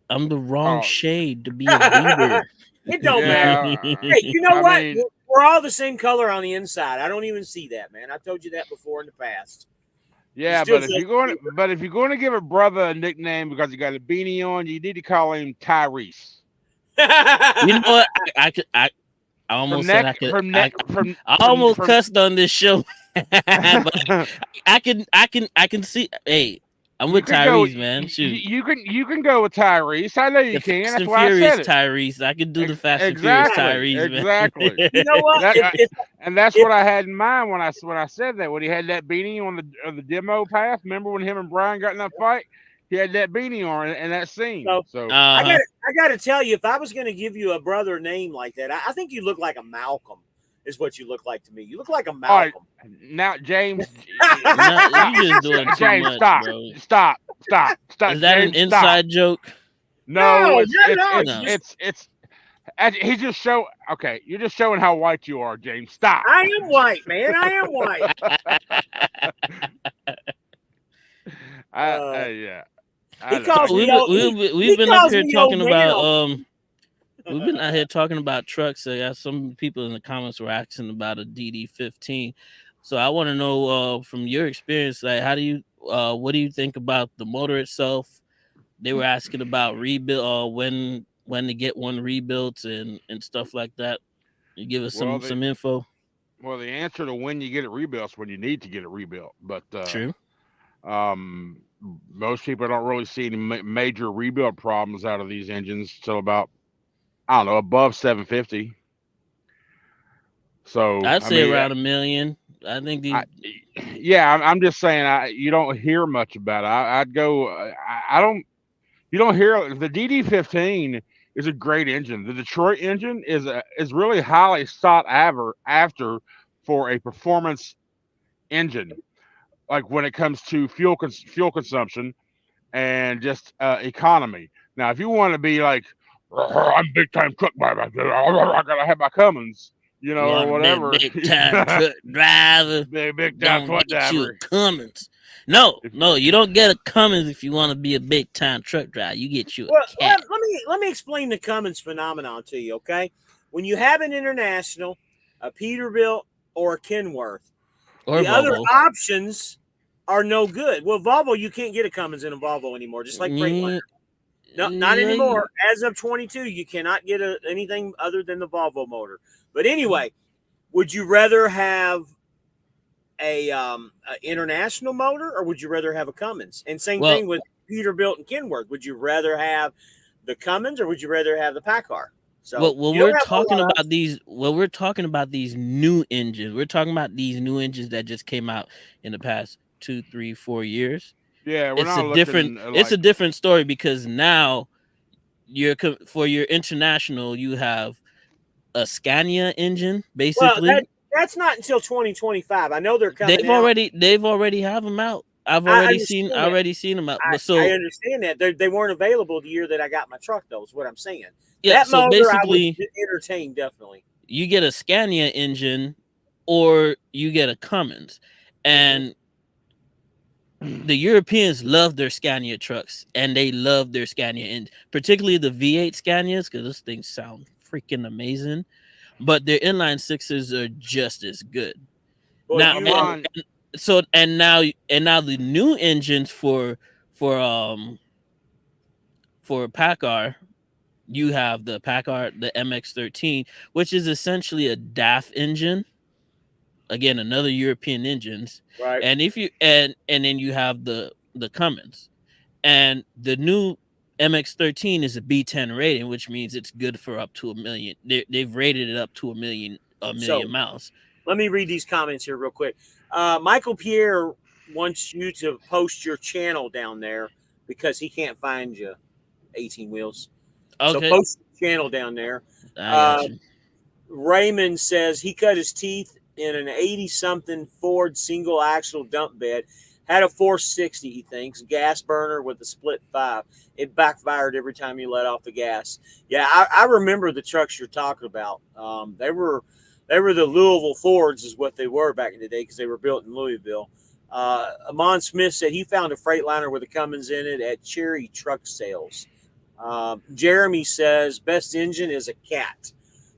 I'm the wrong shade to be a Bieber. It don't matter. Hey, you know what? We're all the same color on the inside. I don't even see that, man. I told you that before in the past. Yeah, but if you're going to give a brother a nickname because he got a beanie on, you need to call him Tyrese. You know what? I almost said I could. I almost cussed on this show, but I can see. Hey, I'm with Tyrese, man. Shoot. You can go with Tyrese. I know you can. That's why I said it. Tyrese. I can do the Fast and Furious Tyrese, man. Exactly. You know what? And that's what I had in mind when I said that. When he had that beanie on the demo path. Remember when him and Brian got in that fight? He had that beanie on in that scene. So I got to tell you, if I was going to give you a brother name like that, I think you look like a Malcolm. Is what you look like to me. You look like a Malcolm. Right. Now, James, you just doing too James, much, stop, bro. Stop. Is that James, an inside joke? No, no. It's he's just show. Okay, you're just showing how white you are, James. Stop. I am white, man. I am white. Yeah. We've been up here talking about we've been out here talking about trucks. So yeah, some people in the comments were asking about a DD15. So I want to know from your experience, like, what do you think about the motor itself? They were asking about rebuild, when to get one rebuilt and stuff like that. You give us some info. Well, the answer to when you get it rebuilt is when you need to get it rebuilt. But true. most people don't really see any major rebuild problems out of these engines till about, I don't know, above 750. So I'd I say mean, around $1 million. I think these. yeah, I'm just saying, you don't hear much about it. I'd go. I don't. You don't hear the DD15 is a great engine. The Detroit engine is really highly sought after for a performance engine. Like when it comes to fuel consumption and just economy. Now, if you want to be like, I'm big time truck driver, I gotta have my Cummins, or Want to be a whatever. big time truck driver? big time Don't truck get you a driver. Cummins. No, If- you don't get a Cummins if you want to be a big time truck driver. You get you a Well, cat. let me explain the Cummins phenomenon to you, okay? When you have an International, a Peterbilt, or a Kenworth, Or the other Volvo. options are no good. Well, Volvo, you can't get a Cummins in a Volvo anymore, just like Freightliner. No, not Yeah, anymore. As of 22, you cannot get anything other than the Volvo motor. But anyway, would you rather have a International motor, or would you rather have a Cummins? And same Well- thing with Peterbilt and Kenworth. Would you rather have the Cummins, or would you rather have the PACCAR? So Well, when you don't we're have a whole talking lot of- about these, we're talking about these new engines. We're talking about these new engines that just came out in the past 2, 3, 4 years. Yeah, we're It's not a looking different. at, It's a like, different story because now for your International, you have a Scania engine, well, basically. that's not until 2025. I know they're coming They've out. already have them out. I've I already understand seen them out. I, But so I understand that they weren't available the year that I got my truck, though, is what I'm saying. yeah, That so motor I basically would entertain, definitely. you get a Scania engine or you get a Cummins. And the Europeans love their Scania trucks and they love their Scania engine, particularly the V8 Scanias, because those things sound freaking amazing. But their inline sixes are just as good. Boy, Now, you, now the new engines for PACCAR, you have the PACCAR, the MX-13, which is essentially a DAF engine. Again, another European engines. right. And if you and then you have the Cummins, and the new MX-13 is a B10 rating, which means it's good for up to 1 million. They've rated it up to a million miles. Let me read these comments here real quick. Michael Pierre wants you to post your channel down there because he can't find you. 18 wheels. Okay, So post your channel down there. I got you. Raymond says he cut his teeth in an 80-something Ford single axle dump bed. Had a 460, he thinks, gas burner with a split 5. It backfired every time you let off the gas. Yeah, I remember the trucks you're talking about. They were the Louisville Fords, is what they were back in the day, because they were built in Louisville. Amon Smith said he found a Freightliner with a Cummins in it at Cherry Truck Sales. Jeremy says best engine is a Cat.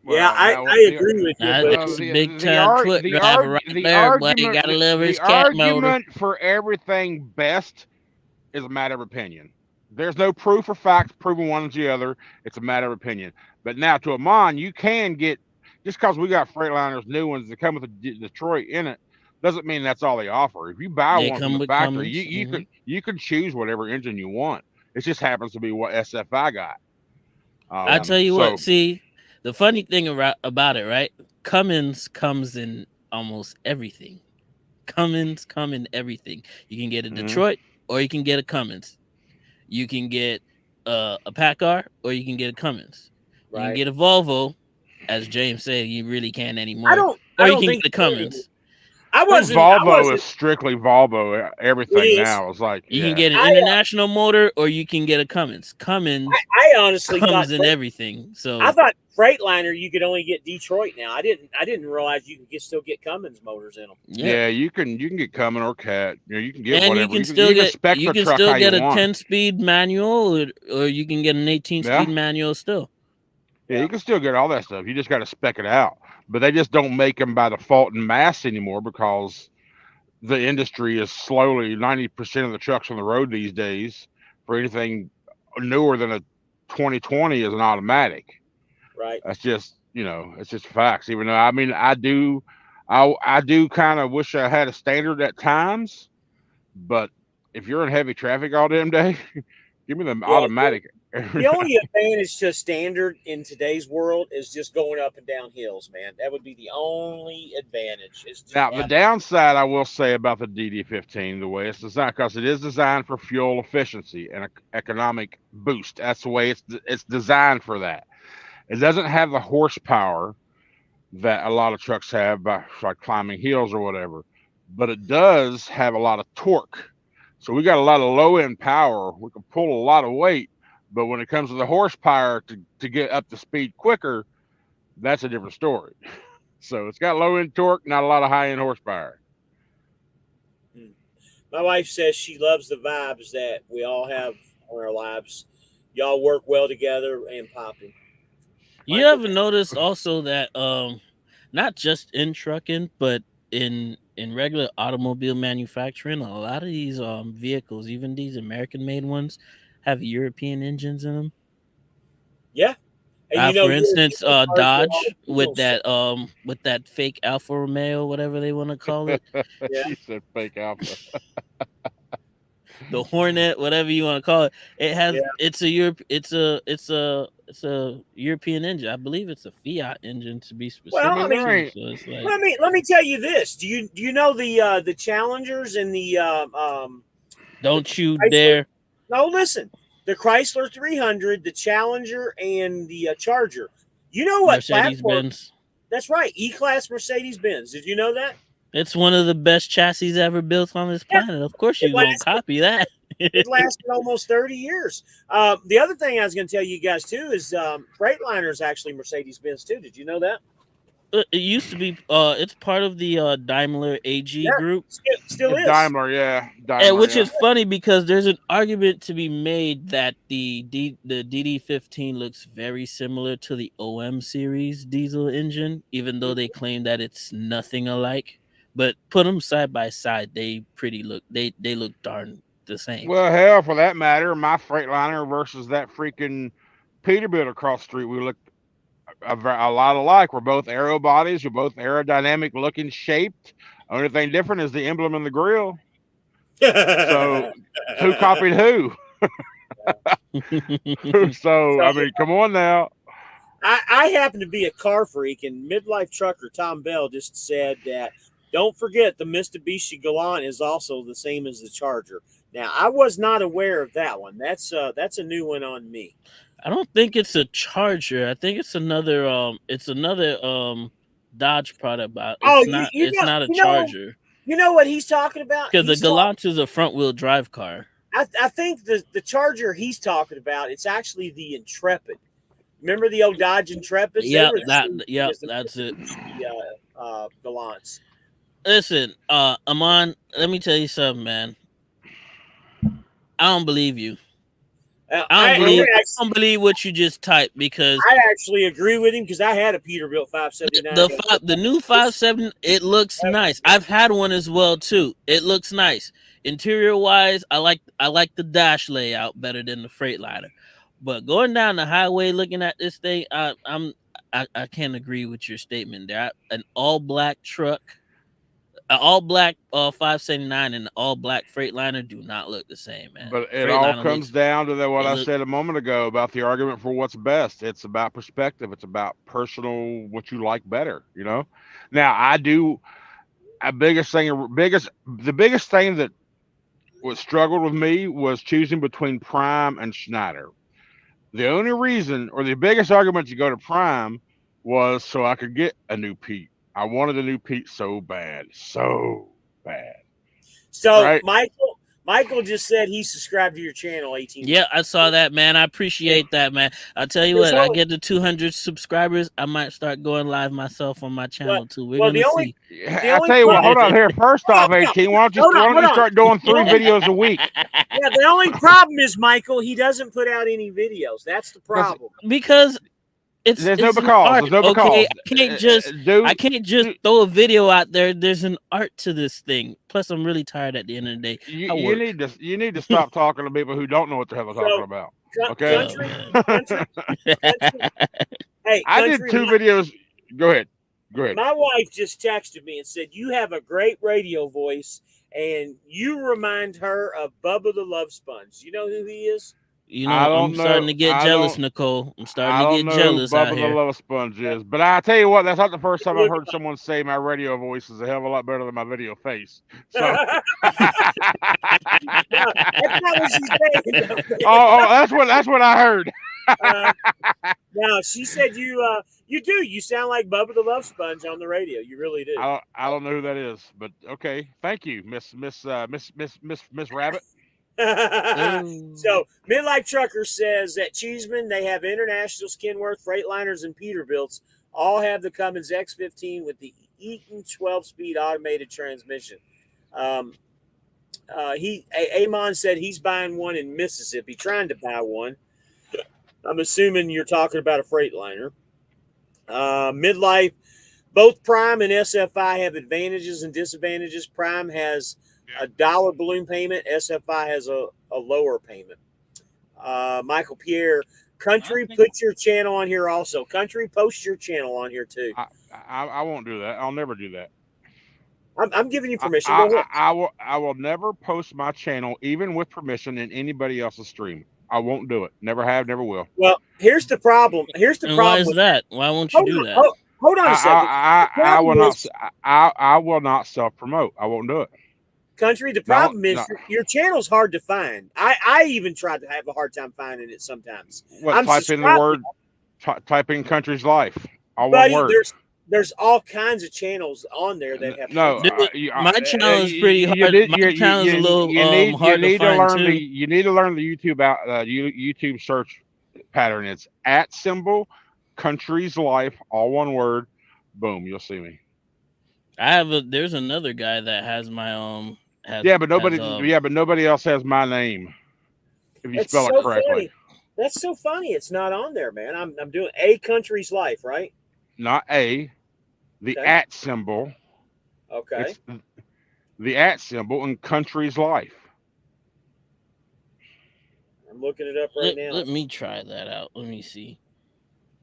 Yeah, I agree with you. That's a big time truck driver right there, but you gotta love his cat motor. The argument for everything best is a matter of opinion. There's no proof or fact proving one or the other. It's a matter of opinion. But now to Amon, you can get, just because we got Freightliners, new ones that come with the Detroit in it, doesn't mean that's all they offer. If you buy one from the factory, you can choose whatever engine you want. It just happens to be what SFI got. I tell you what, see, the funny thing about it, right? Cummins comes in almost everything. Cummins come in everything. You can get a Detroit or you can get a Cummins. You can get a PACCAR or you can get a Cummins. You can get a Volvo, as James said, you really can't anymore. I don't think the Cummins. Volvo is strictly Volvo. Everything now is like you can get an International motor or you can get a Cummins. Cummins, I honestly comes in everything. So I thought Freightliner you could only get Detroit now. I didn't realize you could still get Cummins motors in them. Yeah, you can get Cummins or Cat. You can get and whatever. You can still get a want. 10-speed manual or you can get an 18-speed manual still. Yeah, you can still get all that stuff. You just got to spec it out. But they just don't make them by default in mass anymore because the industry is slowly 90% of the trucks on the road these days for anything newer than a 2020 is an automatic. Right. That's just, it's just facts. Even though, I mean, I do kind of wish I had a standard at times, but if you're in heavy traffic all damn day, give me the Yeah, automatic. the only advantage to standard in today's world is just going up and down hills, man. That would be the only advantage. Is just Now, the downside I will say about the DD15, the way it's designed, because it is designed for fuel efficiency and economic boost. That's the way it's designed for that. It doesn't have the horsepower that a lot of trucks have by like climbing hills or whatever, but it does have a lot of torque. So we got a lot of low end power. We can pull a lot of weight, but when it comes to the horsepower to get up to speed quicker, that's a different story. So it's got low end torque, not a lot of high end horsepower. My wife says she loves the vibes that we all have on our lives. Y'all work well together and popping. You ever notice also that not just in trucking, but in regular automobile manufacturing, a lot of these vehicles, even these American made ones, have European engines in them? Yeah. And for instance, Dodge with that fake Alfa Romeo, whatever they want to call it. Yeah. She said fake Alfa. The Hornet, whatever you want to call it. It has it's a European engine. I believe it's a Fiat engine to be specific. Well, I mean, so it's like, let me tell you this. Do you know the Challengers and the don't you Chrysler? dare. No, listen. The Chrysler 300, the Challenger, and the Charger. You know what? Mercedes-Benz. That's right. E-Class Mercedes-Benz. Did you know that? It's one of the best chassis ever built on this planet. Of course you're going to copy that. It lasted almost 30 years. The other thing I was going to tell you guys, too, is Freightliner is actually Mercedes-Benz, too. Did you know that? It used to be. It's part of the Daimler AG group. Still is. Daimler, yeah. Which is funny because there's an argument to be made that the DD15 looks very similar to the OM series diesel engine, even though they claim that it's nothing alike. But put them side by side, they look darn the same. Well, hell, for that matter, my Freightliner versus that freaking Peterbilt across the street, we look a lot alike. We're both aero bodies. We're both aerodynamic looking, shaped. Only thing different is the emblem and the grill. So who copied who? So I mean, come on now. I happen to be a car freak, and midlife trucker Tom Bell just said that don't forget the Mitsubishi Galant is also the same as the Charger. Now, I was not aware of that one. That's a new one on me. I don't think it's a Charger. I think it's another Dodge product, but it's not a Charger. You know what he's talking about? Because the Galant is a front wheel drive car. I think the Charger he's talking about, it's actually the Intrepid. Remember the old Dodge Intrepids? That's it. The Galants. Listen, Amon, let me tell you something, man. I don't believe you. I don't believe what you just typed because I actually agree with him because I had a Peterbilt 579. The new 5.7, it looks nice. I've had one as well too. It looks nice. Interior wise, I like the dash layout better than the Freightliner. But going down the highway looking at this thing, I can't agree with your statement there. An all black truck. An all black 579 and an all black Freightliner do not look the same, man. But it all comes down to what I said a moment ago about the argument for what's best. It's about perspective. It's about personal, what you like better, you know? Now, the biggest thing that was struggled with me was choosing between Prime and Schneider. The only reason, or the biggest argument to go to Prime was so I could get a new Pete. I wanted a new Pete so bad. So, right? Michael just said he subscribed to your channel 18. Yeah, I saw that, man. I appreciate that, man. I'll tell you what, I get to 200 subscribers, I might start going live myself on my channel too. We're going to see. I'll tell you what, hold on here. First off, 18, why don't you start doing 3 videos a week? Yeah, the only problem is, Michael, he doesn't put out any videos. That's the problem. Because there's no because. Okay, I can't just throw a video out there. There's an art to this thing. Plus, I'm really tired at the end of the day. You need to stop talking to people who don't know what the hell they're talking about. Okay. Hey, I did 2 videos. Go ahead. My wife just texted me and said you have a great radio voice, and you remind her of Bubba the Love Sponge. You know who he is? You know, I don't I'm starting know. to get I jealous, don't. Nicole. I'm starting I to don't get know who jealous out Bubba the here. Love Sponge is, but I tell you what, that's not the first time I've Look heard someone say my radio voice is a hell of a lot better than my video face. So, No, that's not what she's saying. oh, that's what I heard. Uh, no, she said you do. You sound like Bubba the Love Sponge on the radio. You really do. I don't know who that is, but okay, thank you, Miss Rabbit. Ooh. So Midlife Trucker says that Cheeseman, they have International, Kenworth, Freightliners, and Peterbilts all have the Cummins X15 with the Eaton 12-speed automated transmission. Amon said he's buying one in Mississippi, trying to buy one. I'm assuming you're talking about a Freightliner. Midlife, both Prime and SFI have advantages and disadvantages. Prime has a dollar balloon payment. SFI has a lower payment. Michael Pierre, Country, put your channel on here also. Country, post your channel on here too. I won't do that. I'll never do that. I'm giving you permission. Go ahead. I will never post my channel, even with permission, in anybody else's stream. I won't do it. Never have, never will. Well, here's the problem. Here's the And problem. why is that? Why won't you do that? Hold on a second. I will not self promote. I won't do it. Country, the problem is your channel's hard to find. I even tried to have a hard time finding it sometimes. Type in the word, type in Country's Life. All buddy, one word. There's all kinds of channels on there that have my channel is pretty hard. My channel is a little hard to find too. You need to learn the YouTube search pattern. It's @ Country's Life, all one word. Boom, you'll see me. There's another guy that has my but nobody else has my name. If you spell it correctly. Funny. That's so funny. It's not on there, man. I'm doing A Country's Life, right? Not A, the @ symbol. Okay. It's the @ symbol and Country's Life. I'm looking it up right now. Let me try that out. Let me see.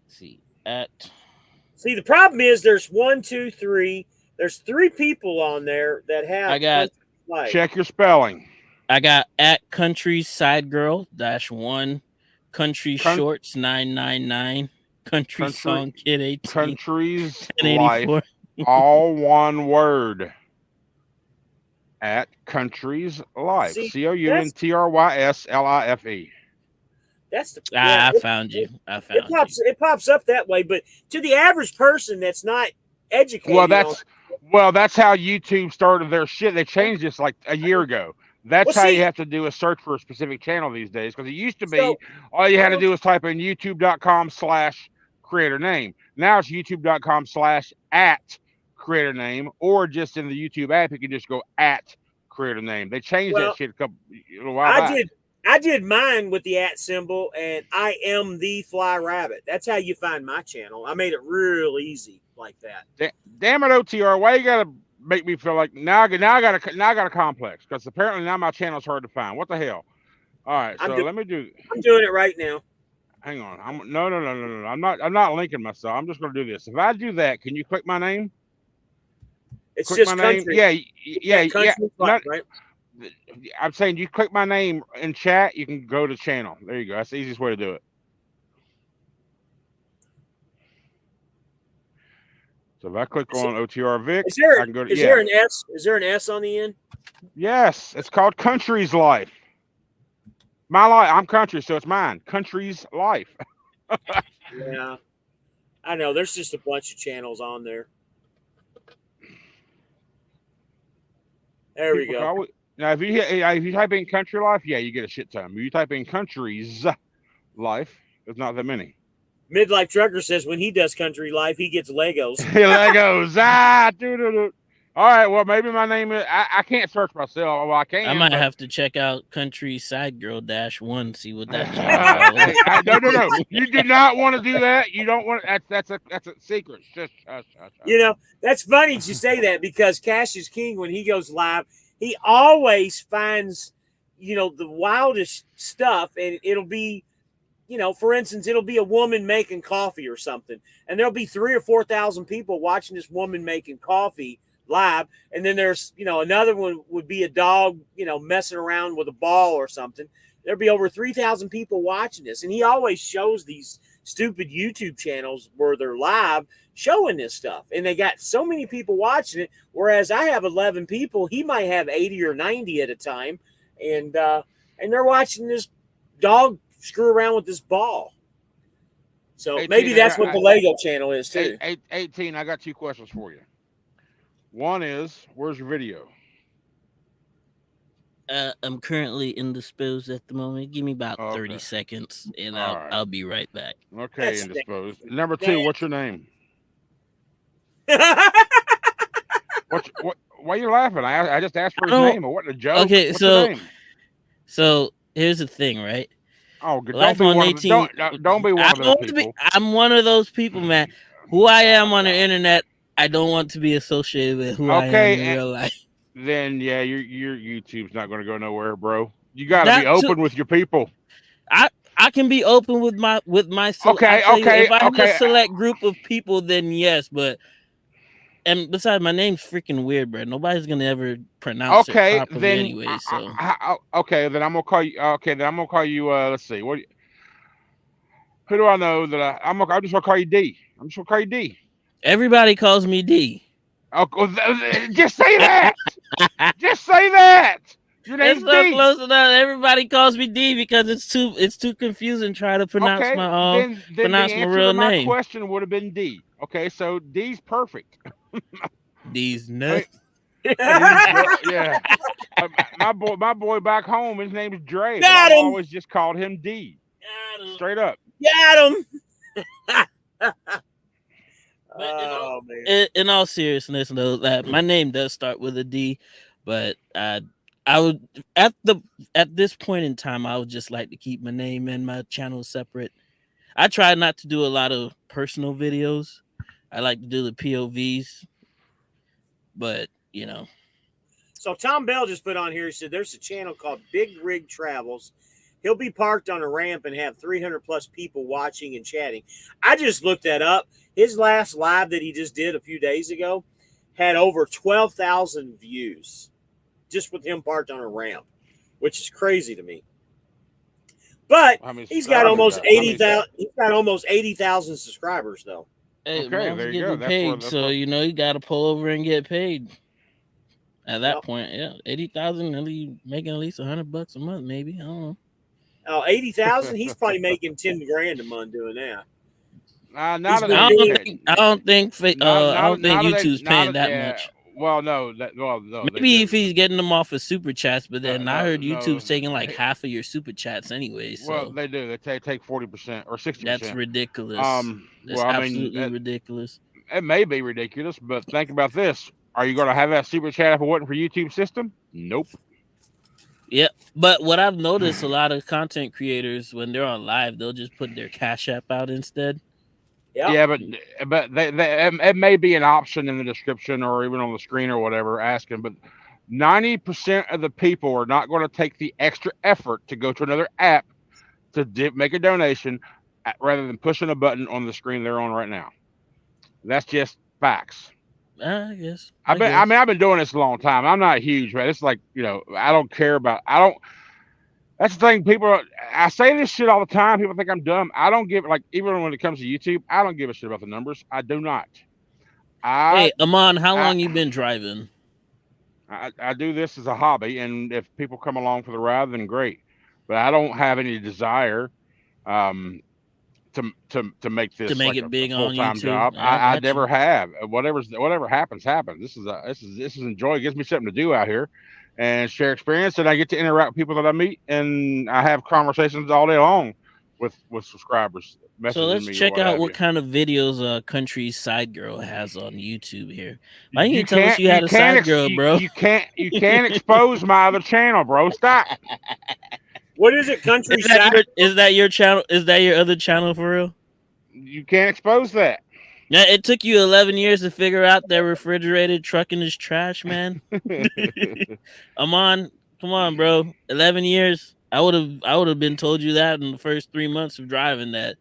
See, the problem is there's 1, 2, 3. There's 3 people on there that have. I got. Check your spelling. I got @ Country Side Girl -1, Country Shorts 999, Country Song Kid 18, Country's Life, all one word. @ Country's Life. COUNTRYSLIFE. That's the. I found you. It pops up that way, but to the average person that's not educated. Well, that's how YouTube started their shit. They changed this like a year ago. That's how you have to do a search for a specific channel these days. Because it used to be all you had to do was type in youtube.com/creator name. Now it's youtube.com/@creator name, or just in the YouTube app, you can just go @creator name. They changed that shit a while back. I did mine with the @ symbol, and I am the Fly Rabbit. That's how you find my channel. I made it real easy like that. Damn it, OTR! Why you gotta make me feel like now I got a complex? Because apparently now my channel's hard to find. What the hell? All right, so let me do. I'm doing it right now. Hang on. No. I'm not linking myself. I'm just gonna do this. If I do that, can you click my name? It's just Country. Yeah. Right? I'm saying you click my name in chat, you can go to channel. There you go. That's the easiest way to do it. So if I click on OTR Vic, I can go to there an S? Is there an S on the end? Yes, it's called Country's Life. My life. I'm country, so it's mine. Country's Life. Yeah, I know. There's just a bunch of channels on there. There we go. Now, if you type in Country Life, yeah, you get a shit ton. If you type in Country's Life, there's not that many. Midlife Trucker says when he does Country Life, he gets Legos. Legos. All right. Well, maybe my name is. I can't search myself. Well, I can. I might have to check out Country Side Girl -1. See what that. No. You do not want to do that. You don't want. That's a secret. Shush. You know, that's funny that you say that because Cash is King, when he goes live, he always finds, the wildest stuff, and it'll be, for instance, it'll be a woman making coffee or something, and there'll be 3,000 or 4,000 people watching this woman making coffee live. And then there's, another one would be a dog, messing around with a ball or something. There'd be over 3,000 people watching this. And he always shows these stupid YouTube channels where they're live showing this stuff. And they got so many people watching it. Whereas I have 11 people, he might have 80 or 90 at a time. And they're watching this dog screw around with this ball. So 18, maybe that's what the Lego channel is too. 18, I got 2 questions for you. One is, where's your video? I'm currently indisposed at the moment. Give me about Okay. 30 seconds, and All right. I'll be right back. Okay, That's indisposed. Number 2, what's your name? Why are you laughing? I just asked for his name. Or what the joke? Okay, what's your name? so here's the thing, right? Oh, don't Life be on one 18. of the, don't be one of those people. I'm one of those people, man. Who I am on the internet, I don't want to be associated with who I am in real life. Then yeah, your YouTube's not going to go nowhere, bro. You got to be open with your people. I can be open with my Okay. If I have a select group of people, then yes. And besides, my name's freaking weird, bro. Nobody's gonna ever pronounce it properly then, anyway. So okay, then I'm gonna call you. Okay, then I'm gonna call you. Let's see. Who do I know that I'm just gonna call you D. I'm just gonna call you D. Everybody calls me D. Oh, just say that. Just say that. Your name's It's so D. close enough. Everybody calls me D because it's too confusing trying to pronounce my pronounce my real name. My question would have been D. Okay, so D's perfect. D's nuts. Yeah. My boy back home, his name is Dre. I always just called him D. Straight up. Got him. In all seriousness, though, that my name does start with a D, but I would at this point in time, I would just like to keep my name and my channel separate. I try not to do a lot of personal videos. I like to do the POVs, but So Tom Bell just put on here. He said there's a channel called Big Rig Travels. He'll be parked on a ramp and have 300 plus people watching and chatting. I just looked that up. His last live that he just did a few days ago had over 12,000 views just with him parked on a ramp, which is crazy to me. But he's got almost 80,000. He's got almost 80,000 subscribers though. Hey, okay, man, there you go. Paid, so you got to pull over and get paid. At that point, yeah, 80,000, making at least $100 a month, maybe. I don't know. Oh, 80,000. He's probably making 10 grand a month doing that. I don't think YouTube's paying that much. Well, no. Maybe if he's getting them off of super chats, but then I heard YouTube's taking like half of your super chats anyway. So. Well, they do. They take 40% or 60%. That's ridiculous. That's absolutely ridiculous. It may be ridiculous, but think about this: are you going to have that super chat if it wasn't for YouTube system? Nope. Yeah, but what I've noticed, a lot of content creators when they're on live, they'll just put their Cash App out instead. Yep. Yeah, but it may be an option in the description or even on the screen or whatever asking, but 90% of the people are not going to take the extra effort to go to another app to make a donation rather than pushing a button on the screen they're on right now. That's just facts. I guess. I've been doing this a long time. I'm not huge, man. It's like, I don't care about. That's the thing. I say this shit all the time. People think I'm dumb. I don't give even when it comes to YouTube, I don't give a shit about the numbers. I do not. Hey, Amon, how long you been driving? I do this as a hobby, and if people come along for the ride, then great. But I don't have any desire to make this it big a full-time on YouTube. job. I never have. Whatever happens. This is enjoy. It gives me something to do out here and share experience, and I get to interact with people that I meet, and I have conversations all day long with subscribers. So let's check out what kind of videos Country Side Girl has on YouTube here. Why didn't you tell us you had a side girl, bro? You can't expose my other channel, bro. Stop. What is it, Country is that your channel? Is that your other channel for real? You can't expose that. Yeah, it took you 11 years to figure out that refrigerated trucking is trash, man. Amon, come on, bro. 11 years. I would have been told you that in the first 3 months of driving that.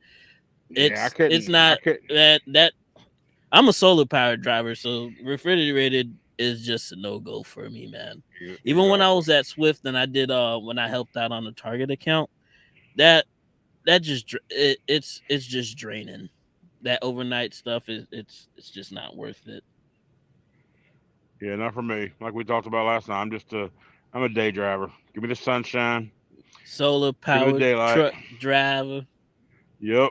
It's not that I'm a solar powered driver, so refrigerated is just a no-go for me, man. Yeah, Even when I exactly. was at Swift and I did when I helped out on the Target account, that just it's just draining. That overnight stuff is it's just not worth it. Yeah, not for me. Like we talked about last night, I'm a day driver. Give me the sunshine. Solar Give me the powered daylight. truck driver. Yep.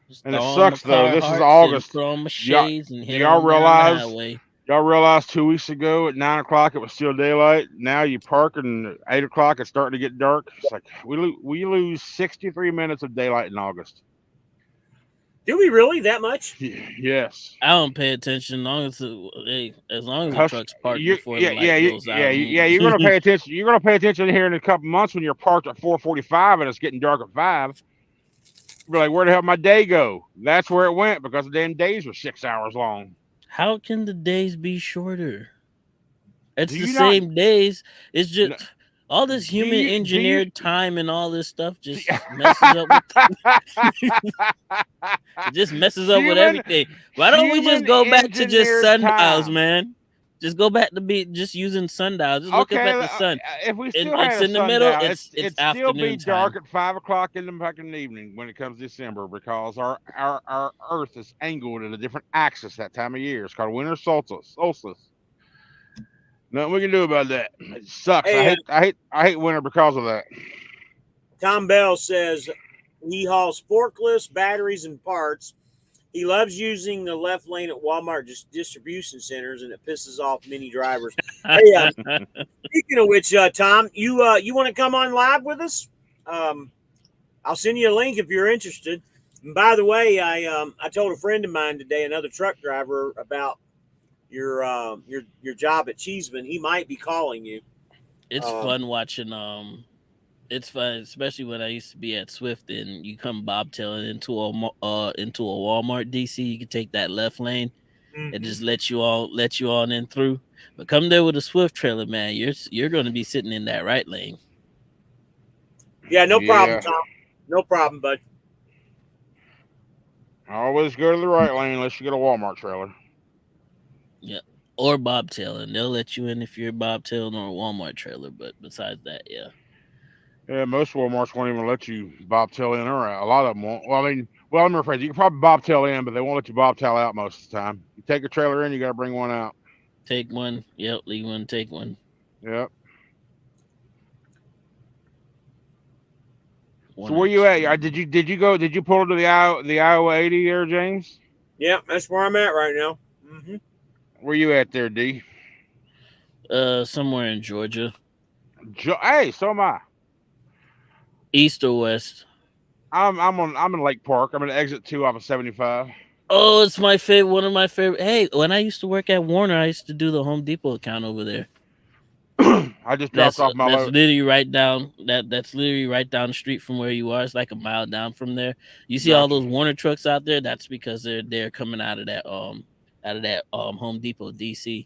Just And it throw on my sucks though. This is Carhartts and August. put on my Y'all, shades and do head y'all on down the realize? highway. Y'all realized 2 weeks ago at 9 o'clock it was still daylight. Now you park and at 8 o'clock it's starting to get dark. It's like we lose 63 minutes of daylight in August. Do we really that much? Yes. I don't pay attention as long as the Hush. truck's parked before the light goes out. You're gonna pay attention. You're gonna pay attention here in a couple months when you're parked at 4:45 and it's getting dark at 5. You're like, where the hell did my day go? That's where it went because the damn days were 6 hours long. How can the days be shorter? It's Do the you not? same days. It's No, just all this do human you? Do you? engineered time and all this stuff just messes up with it just messes up with human everything. Why don't we just human go back to just engineered sundials, time. man? Just go back to be just using sundials. Just look up Okay, at the sun. if we And still it's had a in the middle, sundown, it's it'd still be afternoon dark time. at 5 o'clock in the evening when it comes December because our Earth is angled at a different axis that time of year. It's called winter solstice. Nothing we can do about that. It sucks. Hey, I hate winter because of that. Tom Bell says he hauls forklifts, batteries, and parts. He loves using the left lane at Walmart distribution centers, and it pisses off many drivers. Hey, speaking of which, Tom, you want to come on live with us? I'll send you a link if you're interested. And by the way, I told a friend of mine today, another truck driver, about your job at Cheeseman. He might be calling you. It's fun watching it's fun, especially when I used to be at Swift and you come bobtailing into a Walmart DC. You can take that left lane and just let you all in through. But come there with a Swift trailer, man, you're going to be sitting in that right lane. Yeah, no problem, Tom. No problem, bud. Always go to the right lane unless you get a Walmart trailer. Yeah, or bobtailing. They'll let you in if you're bobtailing or a Walmart trailer. But besides that, yeah. Yeah, most Walmarts won't even let you bobtail in or out. A lot of them won't. Well, I'm afraid you can probably bobtail in, but they won't let you bobtail out most of the time. You take a trailer in, you got to bring one out. Take one. Yep, leave one, take one. Yep. So where you at? Did you pull into the Iowa 80 there, James? Yeah, that's where I'm at right now. Mm-hmm. Where you at there, D? Somewhere in Georgia. Hey, so am I. East or west? I'm in Lake Park. I'm in exit 2 off of 75. Oh, it's my favorite. One of my favorite. Hey, when I used to work at Warner, I used to do the Home Depot account over there. I just dropped off my That's load. literally right down. That's literally right down the street from where you are. It's like a mile down from there. You see all those Warner trucks out there? That's because they're coming out of that Home Depot DC.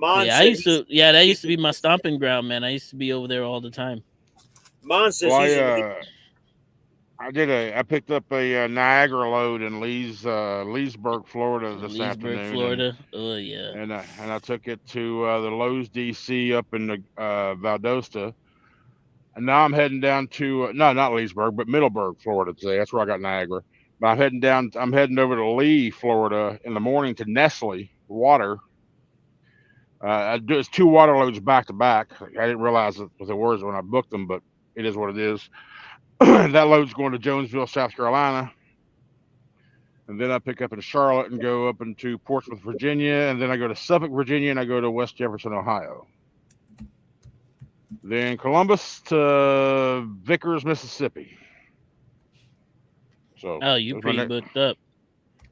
That used to be my stomping ground, man. I used to be over there all the time. Mon says I picked up a Niagara load in Leesburg, Florida this afternoon. Florida. Oh yeah. And I took it to the Lowe's DC up in the Valdosta. And now I'm heading down to not Leesburg, but Middleburg, Florida today. That's where I got Niagara. But I'm heading over to Lee, Florida in the morning to Nestle water. It's 2 water loads back to back. I didn't realize what the words when I booked them, but it is what it is. That load's going to Jonesville, South Carolina. And then I pick up in Charlotte and go up into Portsmouth, Virginia. And then I go to Suffolk, Virginia, and I go to West Jefferson, Ohio. Then Columbus to Vickers, Mississippi. So you pretty booked up.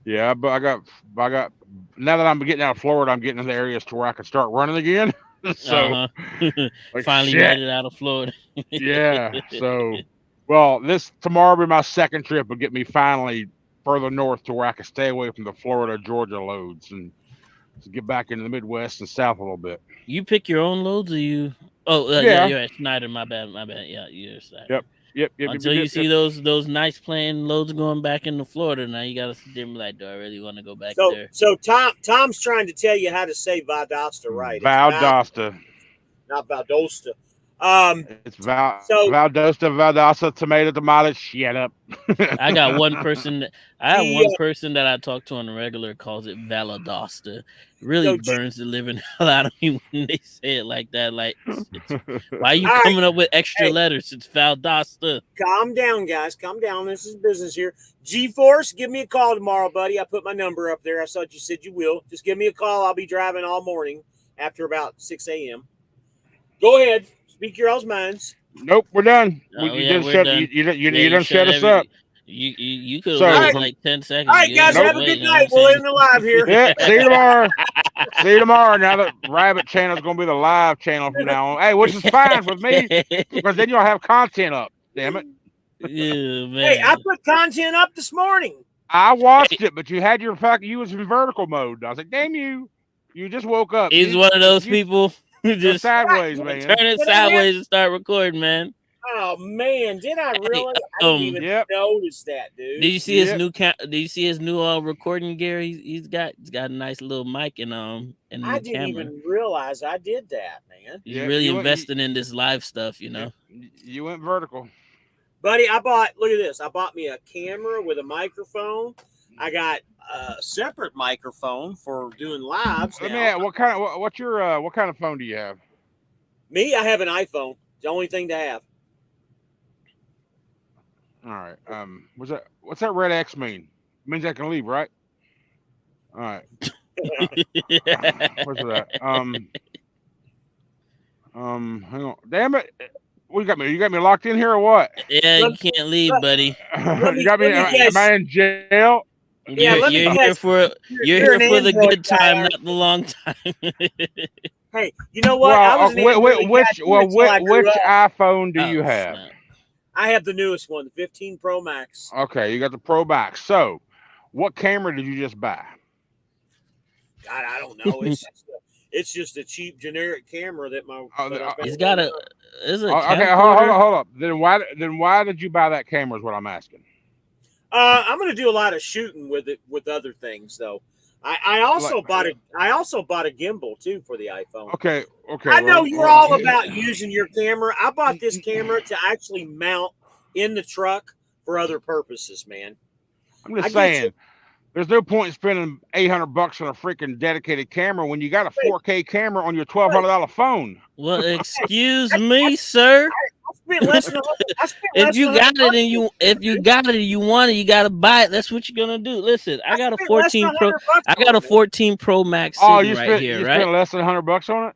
Yeah, but I got now that I'm getting out of Florida, I'm getting in the areas to where I can start running again. So finally made it out of Florida. Yeah. So tomorrow will be my second trip will get me finally further north to where I can stay away from the Florida, Georgia loads and to get back into the Midwest and South a little bit. You pick your own loads, or you? Oh, yeah, you're at Schneider. My bad. Yeah, you're Schneider. Yep. Yep. Until you see those nice playing loads going back into Florida, now you gotta sit there and be like, do I really want to go back there? So Tom's trying to tell you how to say Valdosta right. It's Valdosta, not Valdosta. It's so Valdosta, tomato. Shut up. I got one person. I have one person that I talk to on the regular calls it Valadosta. It really burns the living hell out of me when they say it like that. Like, why are you coming up with extra letters? It's Valdosta. Calm down, guys. Calm down. This is business here. G-Force, give me a call tomorrow, buddy. I put my number up there. I thought you said you will. Just give me a call. I'll be driving all morning after about 6 a.m. Go ahead. Speak your all's minds. Nope, we're done. Oh, you yeah, done we're shut. done. You done shut us up. You could have waited like 10 seconds. All right, guys, have a good night. We'll end the live here. Yeah, see you tomorrow. See you tomorrow. Now the Rabbit channel is going to be the live channel from now on. Hey, which is fine with me because then you'll have content up. Damn it. Yeah, man. Hey, I put content up this morning. I watched it, but you had you was in vertical mode. I was like, damn you. You just woke up. He's one of those people who just sideways, man. Turn it sideways and start recording, man. Oh man, did I really? I didn't even notice that, dude. Did you see his new Did you see his new recording gear? He's got a nice little mic and I didn't even realize I did that, man. He's really investing in this live stuff, you know. You went vertical, buddy. Look at this. I bought me a camera with a microphone. I got a separate microphone for doing lives. Let me ask, what kind of phone do you have? Me, I have an iPhone. It's the only thing to have. All right. What's that red X mean? It means I can leave, right? All right. What's that? Hang on. Damn it. What you got me? You got me locked in here or what? Yeah, you can't leave, buddy. You got me. Am I in jail? Yeah, you're here for the good time, not the long time. Hey, you know what? Which iPhone do you have? Snap. I have the newest one, the 15 Pro Max. Okay, you got the Pro Max. So, what camera did you just buy? God, I don't know. It's just a cheap generic camera that my. He's got a. Okay, hold up. Then why did you buy that camera? Is what I'm asking. I'm going to do a lot of shooting with it with other things though. I also bought a gimbal too for the iPhone. Okay. I know you're all about using your camera. I bought this camera to actually mount in the truck for other purposes, man. I'm just saying, there's no point in spending $800 on a freaking dedicated camera when you got a 4K camera on your $1,200 phone. Well, excuse me, sir. If you got it and you want it, you gotta buy it. That's what you're gonna do. Listen, I got a 14 Pro. I got a 14 Pro Max sitting right here, right? Spent less than $100 on it.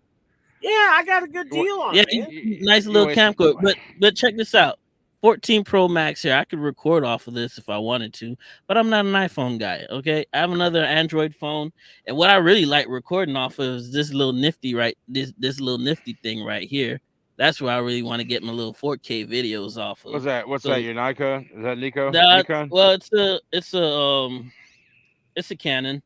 Yeah, I got a good deal on it. Yeah, nice little camcorder. But check this out. 14 Pro Max here. I could record off of this if I wanted to, but I'm not an iPhone guy. Okay, I have another Android phone, and what I really like recording off of is this little nifty this little nifty thing right here. That's where I really want to get my little 4K videos off of. What's that? What's that? Your Nikon? Is that Nikon? Well, it's a Canon.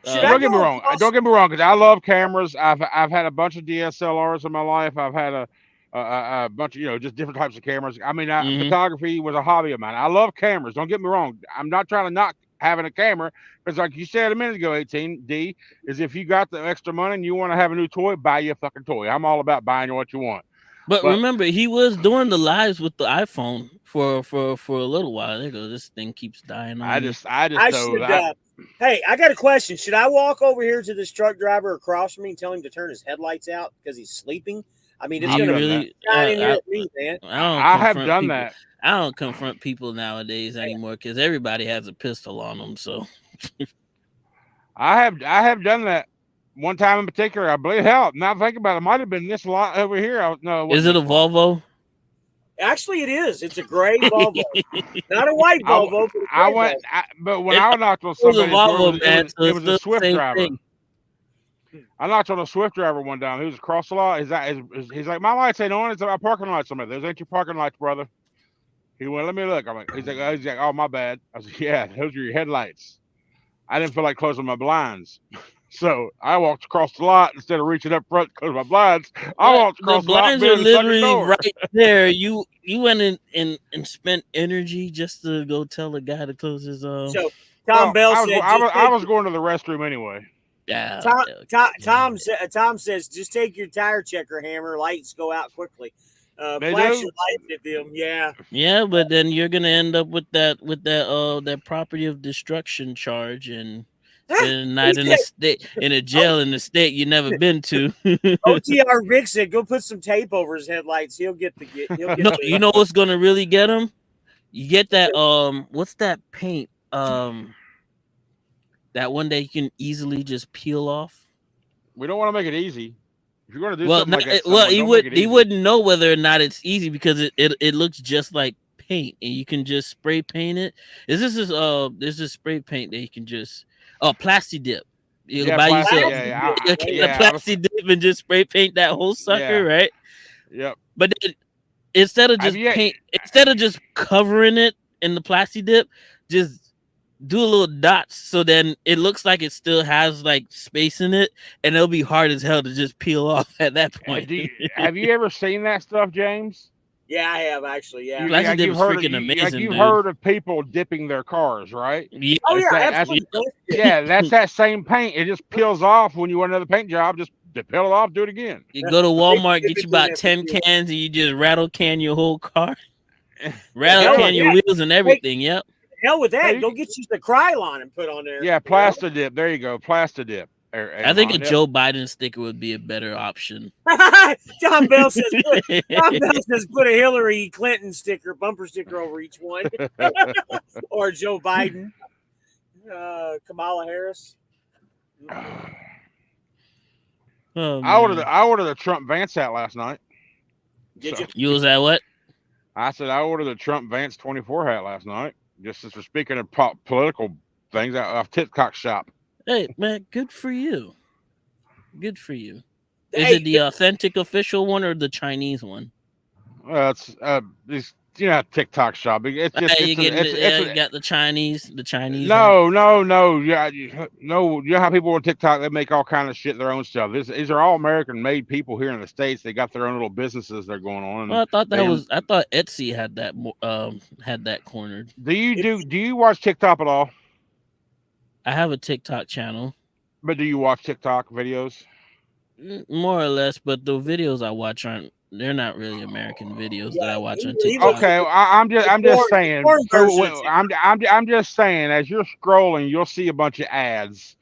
Don't get me wrong. Don't get me wrong, because I love cameras. I've had a bunch of DSLRs in my life. I've had a bunch of just different types of cameras. I mean, photography was a hobby of mine. I love cameras. Don't get me wrong. I'm not trying to knock having a camera, because like you said a minute ago, 18D, is if you got the extra money and you want to have a new toy, buy you a fucking toy. I'm all about buying you what you want. But remember, he was doing the lives with the iPhone for a little while. There you go. This thing keeps dying on me. Hey, I got a question. Should I walk over here to this truck driver across from me and tell him to turn his headlights out because he's sleeping? I mean, it's going to shine in here at me, man. I have done that. I don't confront people nowadays anymore because everybody has a pistol on them. So I have done that. One time in particular, I believe. Hell, now thinking about it, might have been this lot over here. Is it a Volvo? Actually, it is. It's a gray Volvo, not a white Volvo. But when I knocked on somebody, it was a Swift driver. I knocked on a Swift driver one time. He was across the lot. He's like, my lights ain't on. It's my parking lights. Somebody, those ain't your parking lights, brother. He went, let me look. He's like, oh, my bad. I was like, yeah, those are your headlights. I didn't feel like closing my blinds. So I walked across the lot instead of reaching up front because of my blinds. I But walked the across the lot and blinds been are in the fucking literally door. right there. You went in and spent energy just to go tell the guy to close his So Well, Tom Bell I was said, I just was I take was going to the restroom anyway. yeah. Tom says, just take your tire checker hammer. Lights go out quickly. They Flash do? your lights at them. Yeah. Yeah, but then you're gonna end up with that property of destruction charge and spend the night in a jail in the state you never been to. OTR Vic said, go put some tape over his headlights. He'll get No, you know what's gonna really get him? You get that what's that paint? That one that you can easily just peel off. We don't want to make it easy. If you're going to do Well, something like that, well, don't make it easy. he wouldn't know whether or not it's easy because it looks just like paint, and you can just spray paint it. There's this spray paint that you can just plasti dip. You Yeah, buy plastic. yourself a can of plasti dip and just spray paint that whole sucker, right? Yep. But then, instead of just covering it in the plasti dip, just do a little dots so then it looks like it still has like space in it, and it'll be hard as hell to just peel off at that point. Have you ever seen that stuff, James? Yeah, I have actually. Yeah. Plasti dip is freaking amazing. You've dude. heard of people dipping their cars, right? Yeah. Oh yeah, absolutely. That's that same paint. It just peels off when you want another paint job. Just peel it off, do it again. You go to Walmart, get you about 10 cans, and you just rattle can your whole car. Rattle can your wheels and everything. Yep. Hell with that. Go get you the Krylon and put on there. Yeah, Plasti Dip. There you go. Plasti Dip. I think a Joe Biden sticker would be a better option. Tom Bell says put a Hillary Clinton bumper sticker over each one. Or Joe Biden. Kamala Harris. Oh, I ordered a Trump Vance hat last night. Did you? You was at what? I said I ordered a Trump Vance 24 hat last night. Just as we're speaking of political things off TikTok shop. Hey man, good for you. Good for you. Is it the authentic official one or the Chinese one? It's TikTok shop. It's just you got the Chinese. No. Yeah, you know how people on TikTok, they make all kind of shit, their own stuff. These are all American made people here in the States. They got their own little businesses they're going on. Well, I thought Etsy had that cornered. Do you watch TikTok at all? I have a TikTok channel. But do you watch TikTok videos? More or less, but the videos I watch they're not really American videos that I watch on TikTok. Okay, I'm just saying. I'm just saying, as you're scrolling, you'll see a bunch of ads.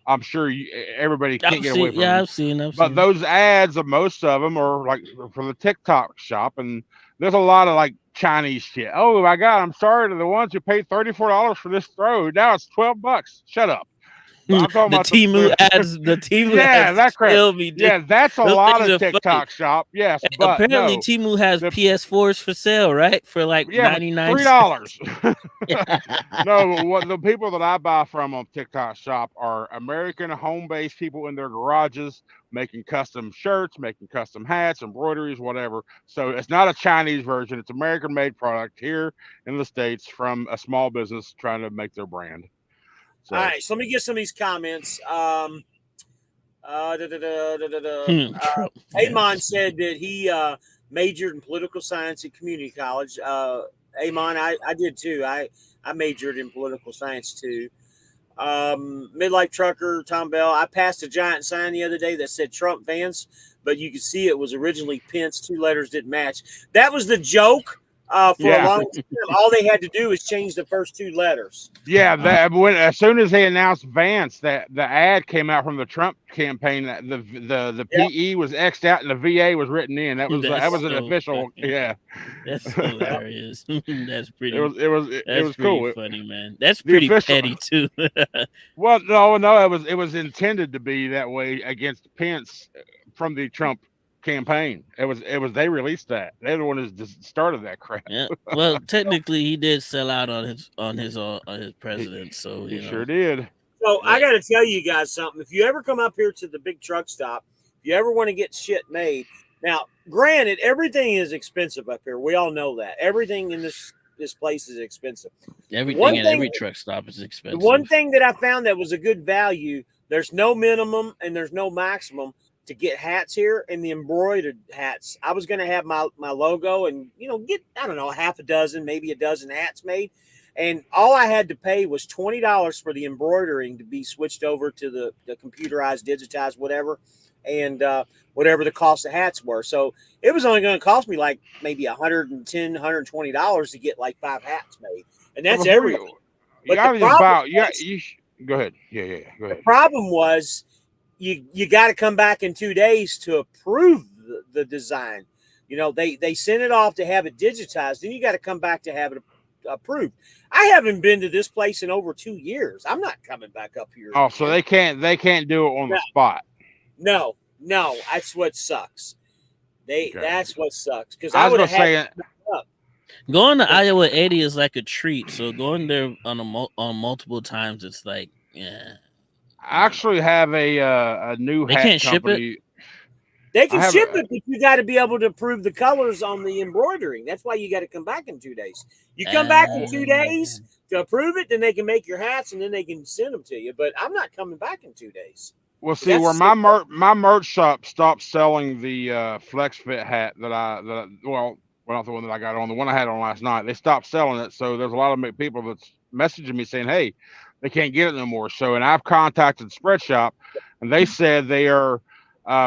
I'm sure everybody can't get away from them. I've seen. But those ads, most of them are like for the TikTok shop, and there's a lot of like Chinese shit. Oh my God, I'm sorry to the ones who paid $34 for this throw. Now it's $12. Shut up. I'm talking about Temu ads. The Temu ads. That crap. Me, yeah, that's a lot of TikTok shop. Yes, but apparently Temu has PS4s for sale, right? For like $3. No, what the people that I buy from on TikTok shop are American home-based people in their garages making custom shirts, making custom hats, embroideries, whatever. So it's not a Chinese version; it's American-made product here in the States from a small business trying to make their brand. So. All right, so let me get some of these comments. Amon said that he majored in political science at community college. Amon, I did too. I majored in political science too. Midlife Trucker, Tom Bell. I passed a giant sign the other day that said Trump Vance, but you could see it was originally Pence. 2 letters didn't match. That was the joke. For a long time, all they had to do was change the first 2 letters. Yeah, as soon as they announced Vance, that the ad came out from the Trump campaign. That the PE was X'd out and the VA was written in. That was an official. Funny. Yeah, that's hilarious. That's pretty. It was cool. Funny, man. That's pretty petty too. Well, no, it was intended to be that way against Pence from the Trump campaign. It was they released that. They're the one who started that crap. Yeah. Well, technically he did sell out on his president, so he sure did. So I got to tell you guys something. If you ever come up here to the big truck stop, if you ever want to get shit made, now granted everything is expensive up here. We all know that. Everything in this place is expensive. Everything at every truck stop is expensive. The one thing that I found that was a good value There's no minimum and there's no maximum to get hats here. And the embroidered hats, I was going to have my logo and, get, I don't know, half a dozen, maybe a dozen hats made. And all I had to pay was $20 for the embroidering to be switched over to the computerized, digitized, whatever, and whatever the cost of hats were. So it was only going to cost me like maybe $110, $120 to get like 5 hats made. And that's everything. Go ahead. Yeah, go ahead. Go ahead. The problem was you got to come back in 2 days to approve the design. They sent it off to have it digitized. Then you got to come back to have it approved. I haven't been to this place in over 2 years. I'm not coming back up here. Oh, so they can't do it on the spot. No, that's what sucks. That's what sucks, because I would have had going to Iowa 80 is like a treat. So going there on multiple times, it's like, yeah. I actually have a new They hat can't company. ship it? They can ship it, but you got to be able to approve the colors on the embroidering. That's why you got to come back in 2 days. You come back in 2 days to approve it, then they can make your hats and then they can send them to you. But I'm not coming back in 2 days. Well, see, where my merch shop stopped selling the Flex Fit hat well, not the one that I got on, the one I had on last night. They stopped selling it, so there's a lot of people that's messaging me saying, "Hey, they can't get it no more." So, and I've contacted Spreadshop, and they said they are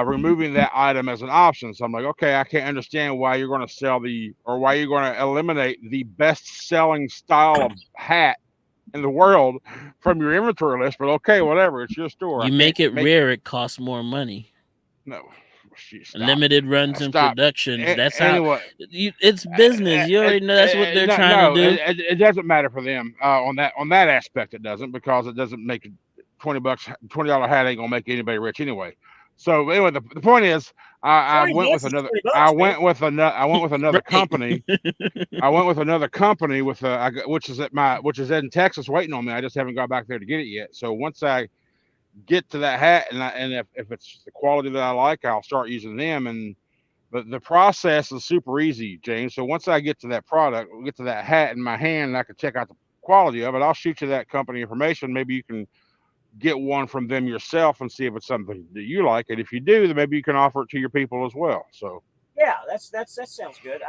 removing that item as an option. So I'm like, okay, I can't understand why you're going to why you're going to eliminate the best-selling style of hat in the world from your inventory list. But okay, whatever, it's your store. You make it rare, it costs more money. No. Limited runs in productions. That's anyway, how it's business. You already know that's what they're trying to do. It doesn't matter for them on that aspect. It doesn't, because it doesn't make $20 hat ain't gonna make anybody rich anyway. So anyway, the point is, I went with another. I went with another company. I went with another company which is in Texas waiting on me. I just haven't got back there to get it yet. So once I get to that hat and if it's the quality that I like, I'll start using them. And the process is super easy, James. So once I get to that product, we'll get to that hat in my hand, and I can check out the quality of it. I'll shoot you that company information. Maybe you can get one from them yourself and see if it's something that you like. And if you do, then maybe you can offer it to your people as well. So yeah, that sounds good.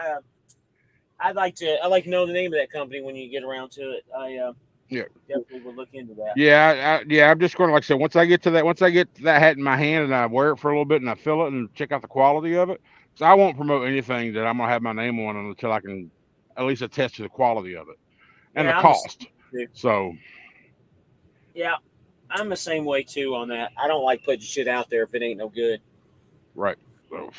I'd like to know the name of that company when you get around to it. Yeah, definitely will look into that. Yeah, I'm just going to, like I said, once I get that hat in my hand and I wear it for a little bit and I feel it and check out the quality of it. So I won't promote anything that I'm going to have my name on until I can at least attest to the quality of it and the cost. So yeah, I'm the same way too on that. I don't like putting shit out there if it ain't no good. Right. So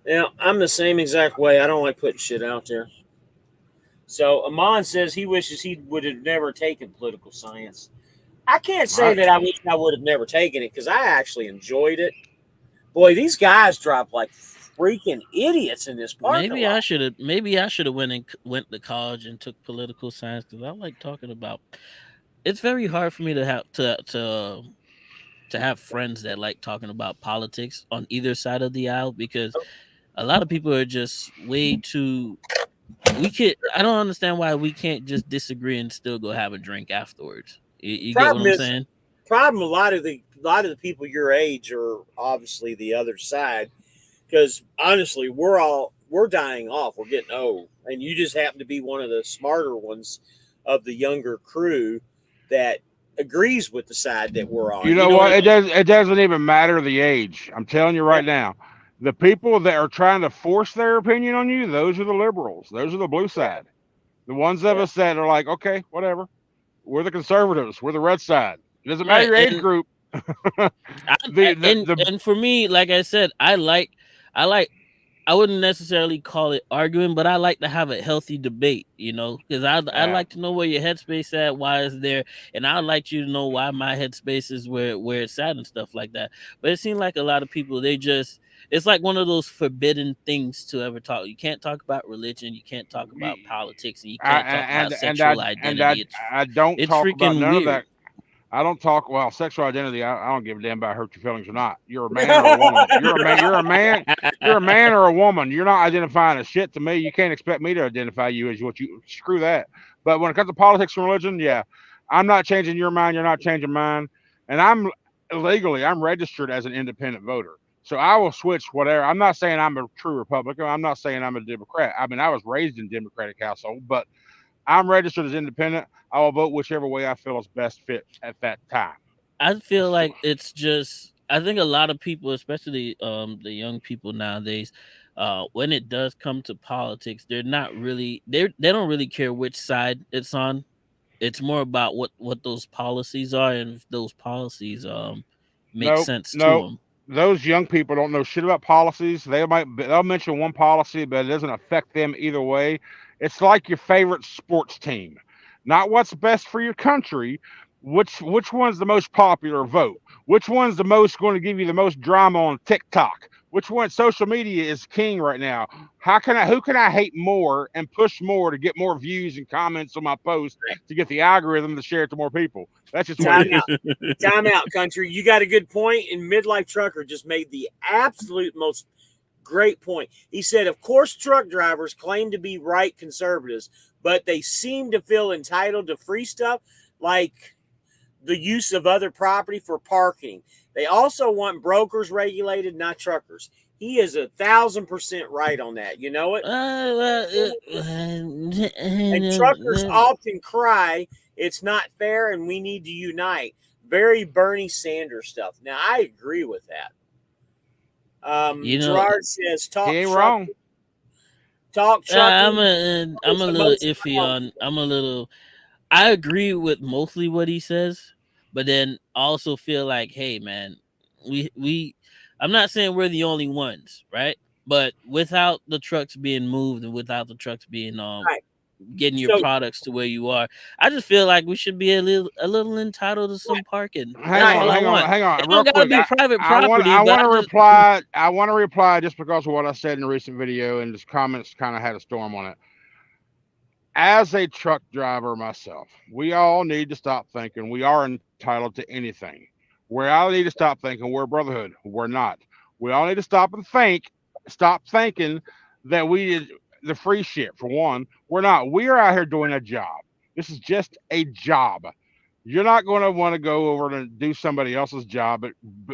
yeah, I'm the same exact way. I don't like putting shit out there. So Amon says he wishes he would have never taken political science. I can't say that I wish I would have never taken it, because I actually enjoyed it. Boy, these guys drop like freaking idiots in this part. Maybe I should have went to college and took political science, because I like talking about. It's very hard for me to have to have friends that like talking about politics on either side of the aisle, because a lot of people are just way too. I don't understand why we can't just disagree and still go have a drink afterwards. You get what I'm saying? Problem. A lot of the people your age are obviously the other side, because honestly, we're dying off. We're getting old, and you just happen to be one of the smarter ones of the younger crew that agrees with the side that we're on. You know what? It doesn't even matter the age. I'm telling you right now. The people that are trying to force their opinion on you, those are the liberals. Those are the blue side. The ones of us that are like, okay, whatever. We're the conservatives. We're the red side. It doesn't matter your age group. And for me, like I said, I wouldn't necessarily call it arguing, but I like to have a healthy debate, because I like to know where your headspace at, why it's there, and I'd like you to know why my headspace is where it's at and stuff like that. But it seems like a lot of people, it's like one of those forbidden things to ever talk. You can't talk about religion. You can't talk about politics, and you can't talk about sexual identity. I don't talk about none of that. I don't talk. Well, sexual identity. I don't give a damn about hurt your feelings or not. You're a man or a woman. You're a man. You're a man or a woman. You're not identifying as shit to me. You can't expect me to identify you as what you. Screw that. But when it comes to politics and religion, yeah, I'm not changing your mind. You're not changing mine. And I'm registered as an independent voter. So I will switch whatever. I'm not saying I'm a true Republican. I'm not saying I'm a Democrat. I mean, I was raised in Democratic household, but I'm registered as independent. I will vote whichever way I feel is best fit at that time. I feel So, like it's just I think a lot of people, especially the young people nowadays, when it does come to politics, they're not really they don't really care which side it's on. It's more about what those policies are and if those policies make nope, sense to nope. them. Those young people don't know shit about policies. They'll mention one policy, but it doesn't affect them either way. It's like your favorite sports team, not what's best for your country. Which one's the most popular vote? Which one's the most going to give you the most drama on TikTok? Which one? Social media is king right now. Who can I hate more and push more to get more views and comments on my post to get the algorithm to share it to more people? That's just what Time it is. out. Time out, country. You got a good point, and Midlife Trucker just made the absolute most great point. He said, of course, truck drivers claim to be right conservatives, but they seem to feel entitled to free stuff like the use of other property for parking. They also want brokers regulated, not truckers. He is 1,000% right on that. You know it? And truckers often cry, it's not fair and we need to unite. Very Bernie Sanders stuff. Now, I agree with that. You know, Gerard says, He ain't wrong. Talk trucking. I'm a little iffy on. I agree with mostly what he says, but then also feel like, hey, man, we. I'm not saying we're the only ones, right? But without the trucks being moved and without the trucks being Right. getting your So- products to where you are, I just feel like we should be a little entitled to some parking. Hang on. It Real don't gotta quick. be private property. I but want to just- reply. I want to reply just because of what I said in a recent video, and this comments kind of had a storm on it. As a truck driver myself, we all need to stop thinking we are entitled to anything. We all need to stop thinking we're a brotherhood. We're not. We all need to stop thinking that we did the free shit. For one, we're not. We are out here doing a job. This is just a job. You're not going to want to go over and do somebody else's job at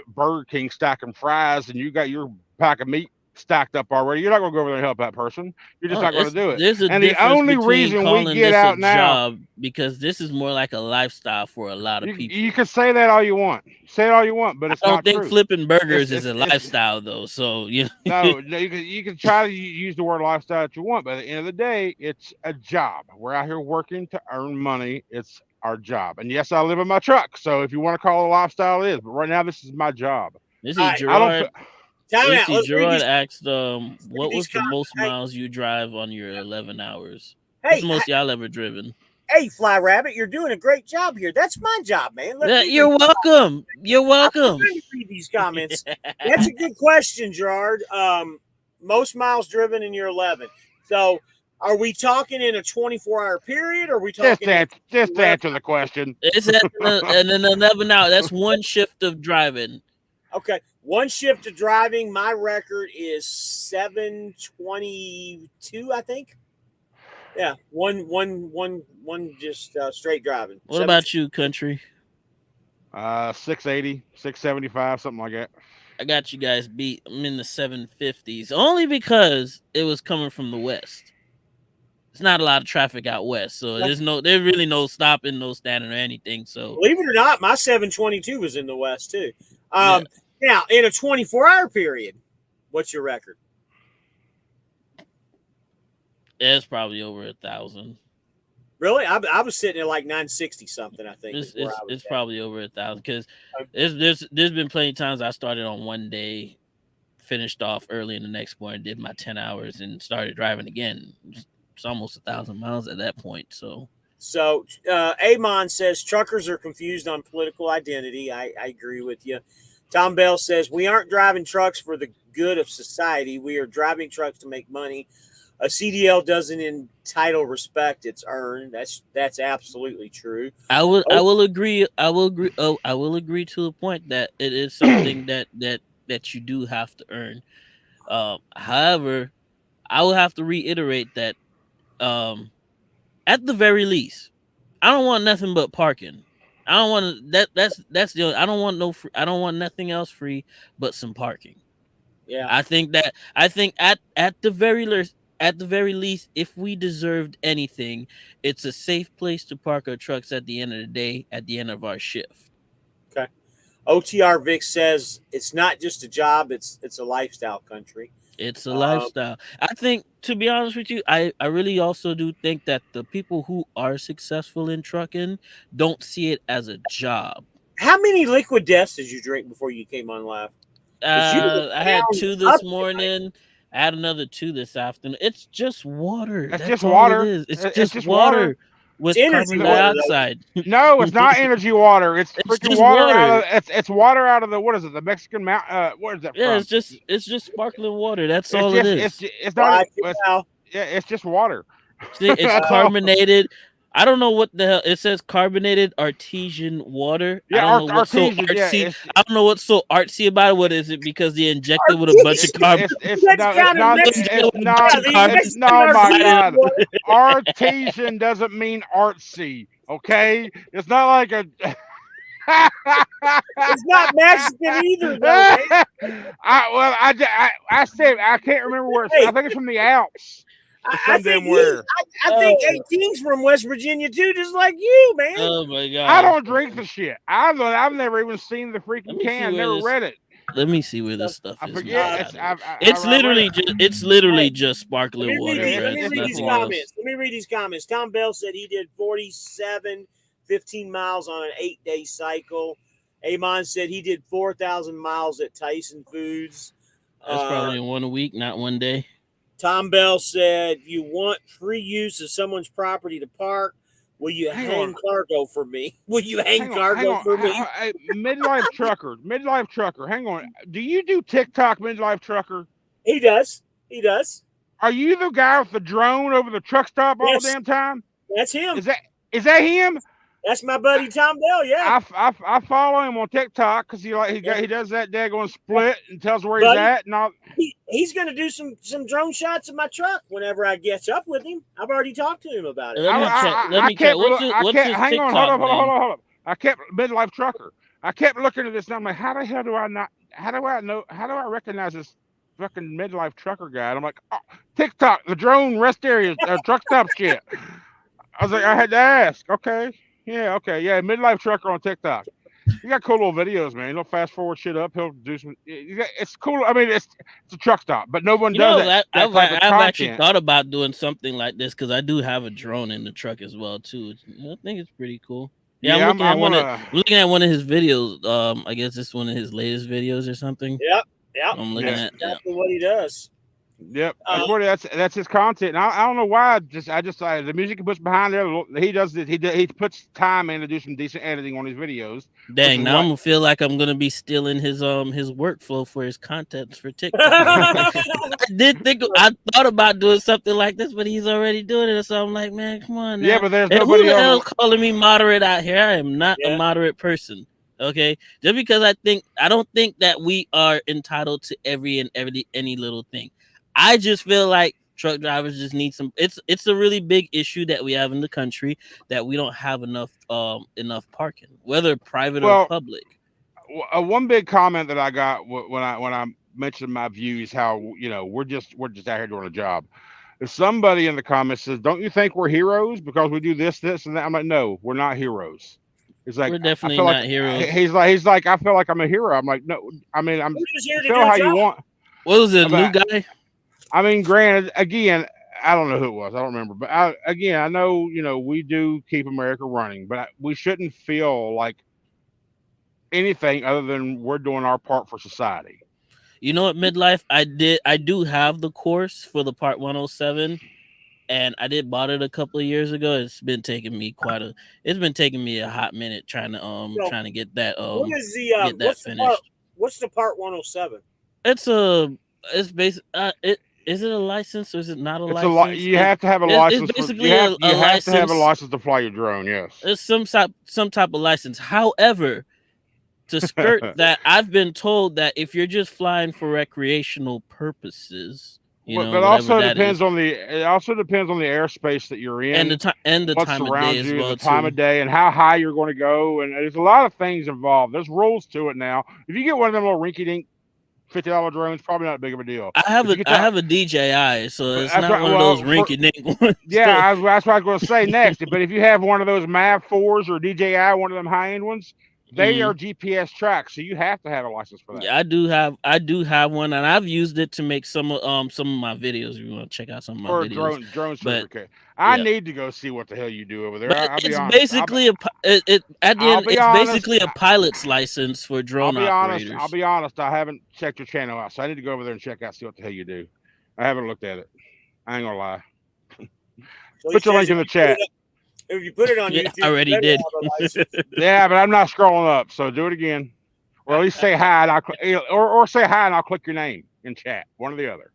Burger King stacking fries, and you got your pack of meat stacked up already. You're not going to go over there and help that person. You're just not going to do it. There's a And the difference only between reason we calling get this out a now, job because this is more like a lifestyle for a lot of people. you can say that all you want. Say it all you want, but it's I don't not think true. flipping burgers It's- is a it's- lifestyle though. So you No, you can try to use the word lifestyle that you want, but at the end of the day, it's a job. We're out here working to earn money. It's our job. And yes, I live in my truck. So if you want to call it a lifestyle, it is. But right now, this is my job. This All is right, Gerard. Time Let's out. see, Let's read Gerard these. asked, what these was the most comments. Hey. miles you drive on your 11 hours? What's Hey, the most y'all ever driven? hey, Fly Rabbit, you're doing a great job here. That's my job, man. You're welcome. You're welcome. I'm trying to read these comments. That's a good question, Gerard. Most miles driven in your 11. So, are we talking in a 24-hour period? Or are we talking? Just answer the question. It's at an 11 hour. That's one shift of driving. Okay, one shift of driving. My record is 7:22, I think. Yeah, one just straight driving. What about you, country? 680, 675, something like that. I got you guys beat. I'm in the 750s only because it was coming from the west. It's not a lot of traffic out west, so there's really no stopping, no standing or anything. So Believe it or not, my 722 was in the west too. Now, in a 24-hour period, what's your record? it's probably over 1,000. Really? I was sitting at like 960 something, I think. It's probably over 1,000 because there's been plenty of times I started on one day, finished off early in the next morning, did my 10 hours and started driving again. It's almost 1,000 miles at that point. So Amon says truckers are confused on political identity. I agree with you. Tom Bell says we aren't driving trucks for the good of society. We are driving trucks to make money. A CDL doesn't entitle respect; it's earned. That's absolutely true. I will agree. I will agree to the point that it is something that you do have to earn. However, I will have to reiterate that at the very least, I don't want nothing but parking. I don't want that's the only, I don't want I don't want nothing else free but some parking. Yeah. I think at the very least, if we deserved anything, it's a safe place to park our trucks at the end of the day, at the end of our shift. Okay. OTR Vic says it's not just a job; it's a lifestyle, country. It's a lifestyle. I think, to be honest with you, I really also do think that the people who are successful in trucking don't see it as a job. How many liquid deaths did you drink before you came on live? I had 2 this morning. I had another 2 this afternoon. It's just water. That's That's just all water. it is. It's It's just just water water. with It's energy carbon water, though. dioxide. No, it's not energy water. It's It's freaking just water. water. Out of it's water out of the what is it? The Mexican mount. What is that Yeah, from? it's just sparkling water. That's It's all just it is. it's not. Watch it It's, now. yeah, it's just water. See, it's That's all. carbonated. I don't know what the hell it says. Carbonated artesian water. I Yeah, don't know what's so artesian. Yeah, artsy. it's I don't know what's so artsy about it. What is it? Because they injected with a bunch of carbon. it's That's no, it's kind of not. Mexican. It's not. Yeah, the carbon. Mexican No, my artesian God. water. Artesian doesn't mean artsy. Okay, it's not like a. It's not Mexican either, though, man. I said I can't remember where it's. Hey. I think it's from the Alps. Or I some think damn where. I think 18's from West Virginia too, just like you, man. Oh my god! I don't drink the shit. I've never even seen the Let freaking me see can. where Never this- read it. Let me see where this stuff I is. forget. made out of. I It's read literally it. just Let sparkling me water. read, Yeah, let me Brett. read It's these nothing else. comments. Let me read these comments. Tom Bell said he did 47, 15 miles on an 8-day cycle. Amon said he did 4,000 miles at Tyson Foods. That's probably in 1 week, not 1 day. Tom Bell said, you want free use of someone's property to park? Will you Hang hang on. cargo for me? Will you hang Hang cargo on. for me? Hey, midlife trucker. Hang on. Do you do TikTok, midlife trucker? He does. He does. Are you the guy with the drone over the truck stop all Yes. the damn time? That's him. Is that him? That's my buddy Tom Bell. Yeah. I follow him on TikTok because he does that daggone split and tells where he's Buddy. at and all. He's going to do some drone shots of my truck whenever I catch up with him. I've already talked to him about it. Let me check. Let me check. What's his hang on, TikTok hold name? on. I kept midlife trucker. I kept looking at this and I'm like, how the hell do I not? How do I recognize this fucking midlife trucker guy? And I'm like, oh, TikTok, the drone rest area, truck stop shit. I was like, I had to ask. Okay, yeah, midlife trucker on TikTok. You got cool little videos, man. He'll fast forward shit up. He'll do some. It's cool. I mean, it's a truck stop, but no one does that I've type of actually content. thought about doing something like this because I do have a drone in the truck as well too. I think it's pretty cool. Yeah, I'm looking at one of his videos. I guess it's one of his latest videos or something. Yep. I'm looking at. Yeah. Exactly what he does. Yep, that's his content. And I don't know why. I just the music he puts behind there. He does it. He puts time in to do some decent editing on his videos. Dang, now I'm gonna feel like I'm gonna be stealing his workflow for his content for TikTok. I thought about doing something like this, but he's already doing it. So I'm like, man, come on. Now. Yeah, but there's and nobody who the hell else calling me moderate out here? I am not a moderate person. Okay, just because I don't think that we are entitled to any little thing. I just feel like truck drivers just need some. It's a really big issue that we have in the country that we don't have enough parking, whether private or public. One big comment that I got when I mentioned my views, how we're just out here doing a job. If somebody in the comments says, "Don't you think we're heroes because we do this, and that?" I'm like, "No, we're not heroes." It's like, we're definitely not like, heroes. He's like, I feel like I'm a hero. I'm like, no, I mean, I'm just here to feel do a how job. you want. What was it, new guy? I mean, granted, again, I don't know who it was. I don't remember. But I know, we do keep America running, but we shouldn't feel like anything other than we're doing our part for society. You know what, midlife? I do have the course for the Part 107, and I bought it a couple of years ago. It's been taking me a hot minute trying to get that what is the finished. What's the Part 107? It's basic. Is it a license or is it not a license? You have to have a license. It's basically you a have license. to have a license to fly your drone. Yes, it's some type of license. However, to skirt that, I've been told that if you're just flying for recreational purposes, You know, But whatever also that depends is, on it also depends on the airspace that you're and in, the what time of day surrounds as you, the well time of too. day, and how high you're going to go. And there's a lot of things involved. There's rules to it now. If you get one of them little rinky-dink $50 drones, probably not big of a deal. I have If you a get I that, have a DJI, so but it's that's not right. one of those Well, rinky dink ones. yeah, that's what I was going to say next. But if you have one of those MAV 4s or DJI, one of them high-end ones, they are Mhm. GPS tracked, so you have to have a license for that. Yeah, I do have one, and I've used it to make some of my videos. If you want to check out some of my For videos, drone but certificate. I yeah, need to go see what the hell you do over there. but I'll be it's honest. basically it at the I'll end be it's honest. basically a pilot's license for I'll drone be honest. I'll operators. be honest. I haven't checked your channel out, so I need to go over there and check out, see what the hell you do. I haven't looked at it. I ain't gonna lie. So he Put your says link in the if you put chat. it if you put it on Yeah, YouTube, I you already better did. have a license. Yeah, but I'm not scrolling up, so do it again, or at least say hi, and or say hi, and I'll click your name in chat. One or the other.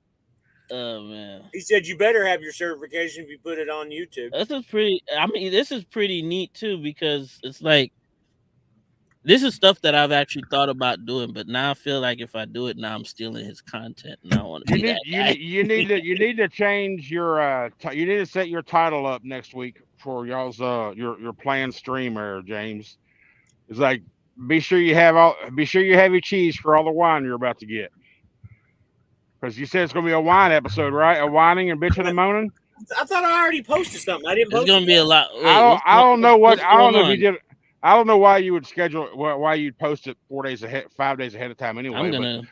Oh man, He said you better have your certification if you put it on YouTube. this is pretty. I mean, this is pretty neat too, because it's like this is stuff that I've actually thought about doing, but now I feel like if I do it now, I'm stealing his content, and I don't want to You be need that you guy. need you need to change your you need to set your title up next week for y'all's your planned stream there, James. It's like be sure you have your cheese for all the wine you're about to get. Because you said it's gonna be a wine episode, right? A whining and bitching and moaning. I thought I already posted something. I didn't It's post it gonna be yet. a lot. Wait, I don't know what what's I don't going know if you on? did. I don't know why you would schedule why you'd post it 4 days ahead, 5 days ahead of time I'm anyway. But gonna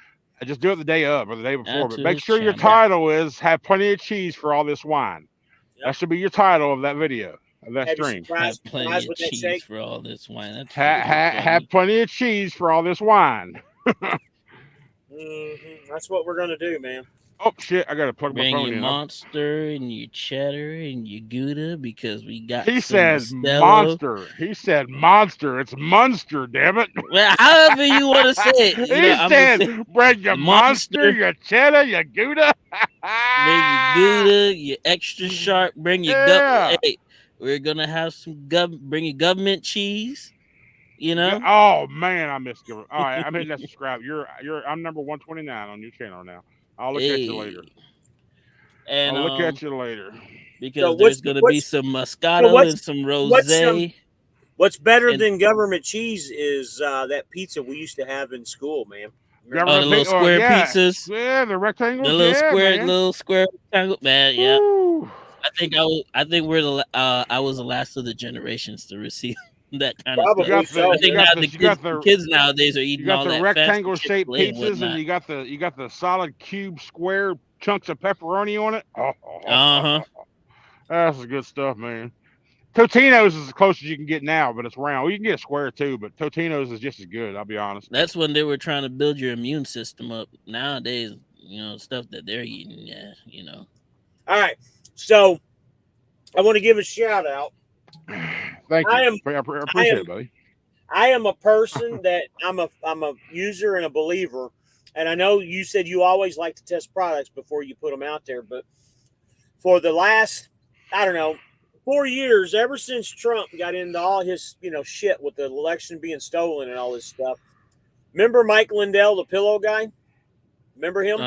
just do it the day of or the day before. add But to make his sure your channel. title is "Have plenty of cheese for all this wine." Yep. That should be your title of that video of that Have you stream. Have surprised plenty of with that cheese shake? for all this wine. That's freaking Have funny. plenty of cheese for all this wine. That's what we're gonna do, man. Oh shit! I gotta plug my Bring phone your in. monster and your cheddar and your Gouda, because we got He some said Mostello. monster. He said monster. It's Munster, damn it. Well, however you want to say it. You know, He I'm just said, saying bring your the monster, monster. your cheddar, your Gouda. Bring your Gouda, your extra sharp. Bring your Yeah. Hey, we're gonna have some bring your government cheese. You know. Oh man, I miss government. All right, I'm hitting that subscribe. I'm number 129 on your channel now. I'll look at you later. And I'll look at you later. because there's gonna be some Moscato and some rosé. What's better than government cheese is that pizza we used to have in school, man. Oh, the little square pizzas. Yeah, the rectangles. The little man. square rectangle. Man, yeah. Woo. I think we're I was the last of the generations to receive that kind of Probably stuff. so. I think now the kids nowadays are eating all that. You got the rectangle fast shaped Chick-fil-A pizzas, and you got the solid cube square chunks of pepperoni on it. That's the good stuff, man. Totino's is as close as you can get now, but it's round. Well, you can get a square too, but Totino's is just as good. I'll be honest. That's when they were trying to build your immune system up. Nowadays, stuff that they're eating, yeah, All right, so I want to give a shout out. Thank you. I appreciate it, buddy. I am a person that I'm a user and a believer, and I know you said you always like to test products before you put them out there, but for the last, I don't know, 4 years, ever since Trump got into all his, shit with the election being stolen and all this stuff. Remember Mike Lindell, the pillow guy? Remember him?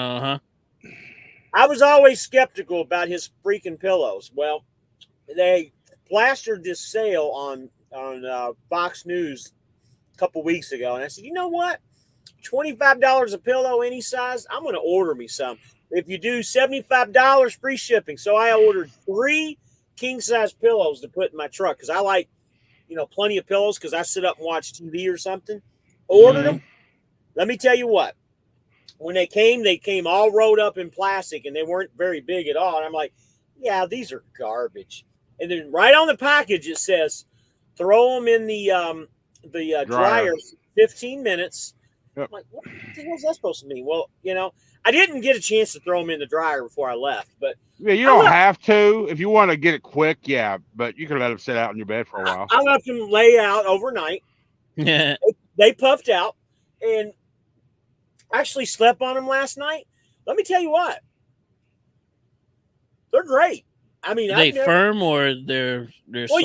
I was always skeptical about his freaking pillows. Well, they plastered this sale on Fox News a couple weeks ago, and I said, you know what? $25 a pillow, any size. I'm going to order me some. If you do $75, free shipping. So I ordered 3 king-size pillows to put in my truck because I like, plenty of pillows because I sit up and watch TV or something. Ordered them. Let me tell you what. When they came all rolled up in plastic, and they weren't very big at all. And I'm like, yeah, these are garbage. And then right on the package it says, throw them in the dryer 15 minutes. Yep. I'm like, what the hell is that supposed to mean? Well, I didn't get a chance to throw them in the dryer before I left, but yeah, you don't have to if you want to get it quick. Yeah, but you can let them sit out in your bed for a while. I left them lay out overnight. Yeah, they puffed out, and actually slept on them last night. Let me tell you what, they're great. I mean, are they firm or they're well, soft?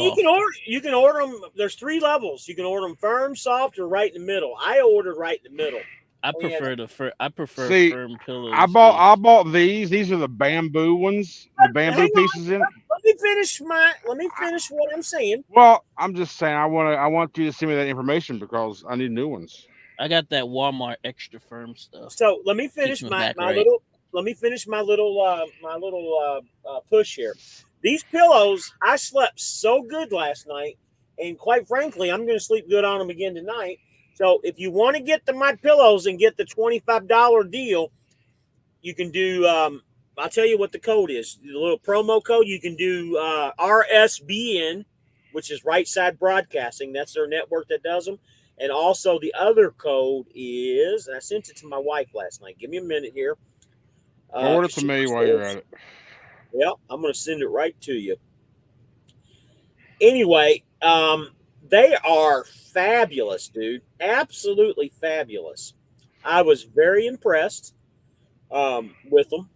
you can order them. There's 3 levels. You can order them firm, soft, or right in the middle. I ordered right in the middle. I prefer See, firm pillows. I bought these. These are the bamboo ones, the bamboo Hang on. pieces in it. Let me finish what I'm saying. Well, I'm just saying I want you to send me that information because I need new ones. I got that Walmart extra firm stuff. So let me finish Keeps me my back right. little. Let me finish my little push here. These pillows, I slept so good last night, and quite frankly, I'm going to sleep good on them again tonight. So if you want to get the My Pillows and get the $25 deal, you can do. I'll tell you what the code is. The little promo code. You can do RSBN, which is Right Side Broadcasting. That's their network that does them. And also the other code is, and I sent it to my wife last night. Give me a minute here. Forward it to me while you're at it. Yeah, I'm going to send it right to you. Anyway, they are fabulous, dude. Absolutely fabulous. I was very impressed with them.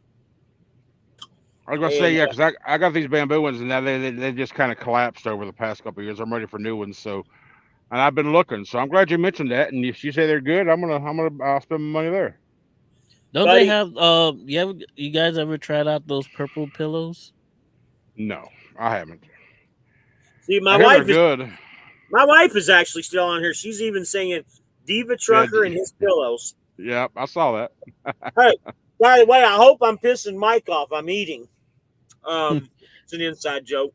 I was gonna say because I got these bamboo ones and now they just kind of collapsed over the past couple of years. I'm ready for new ones, so and I've been looking. So I'm glad you mentioned that. And if you say they're good, I'll spend my money there. Don't they have you guys ever tried out those purple pillows? No, I haven't. See, my wife is actually still on here. She's even singing Diva Trucker and his pillows. Yep, I saw that. Hey, by the way, I hope I'm pissing Mike off. I'm eating. It's an inside joke.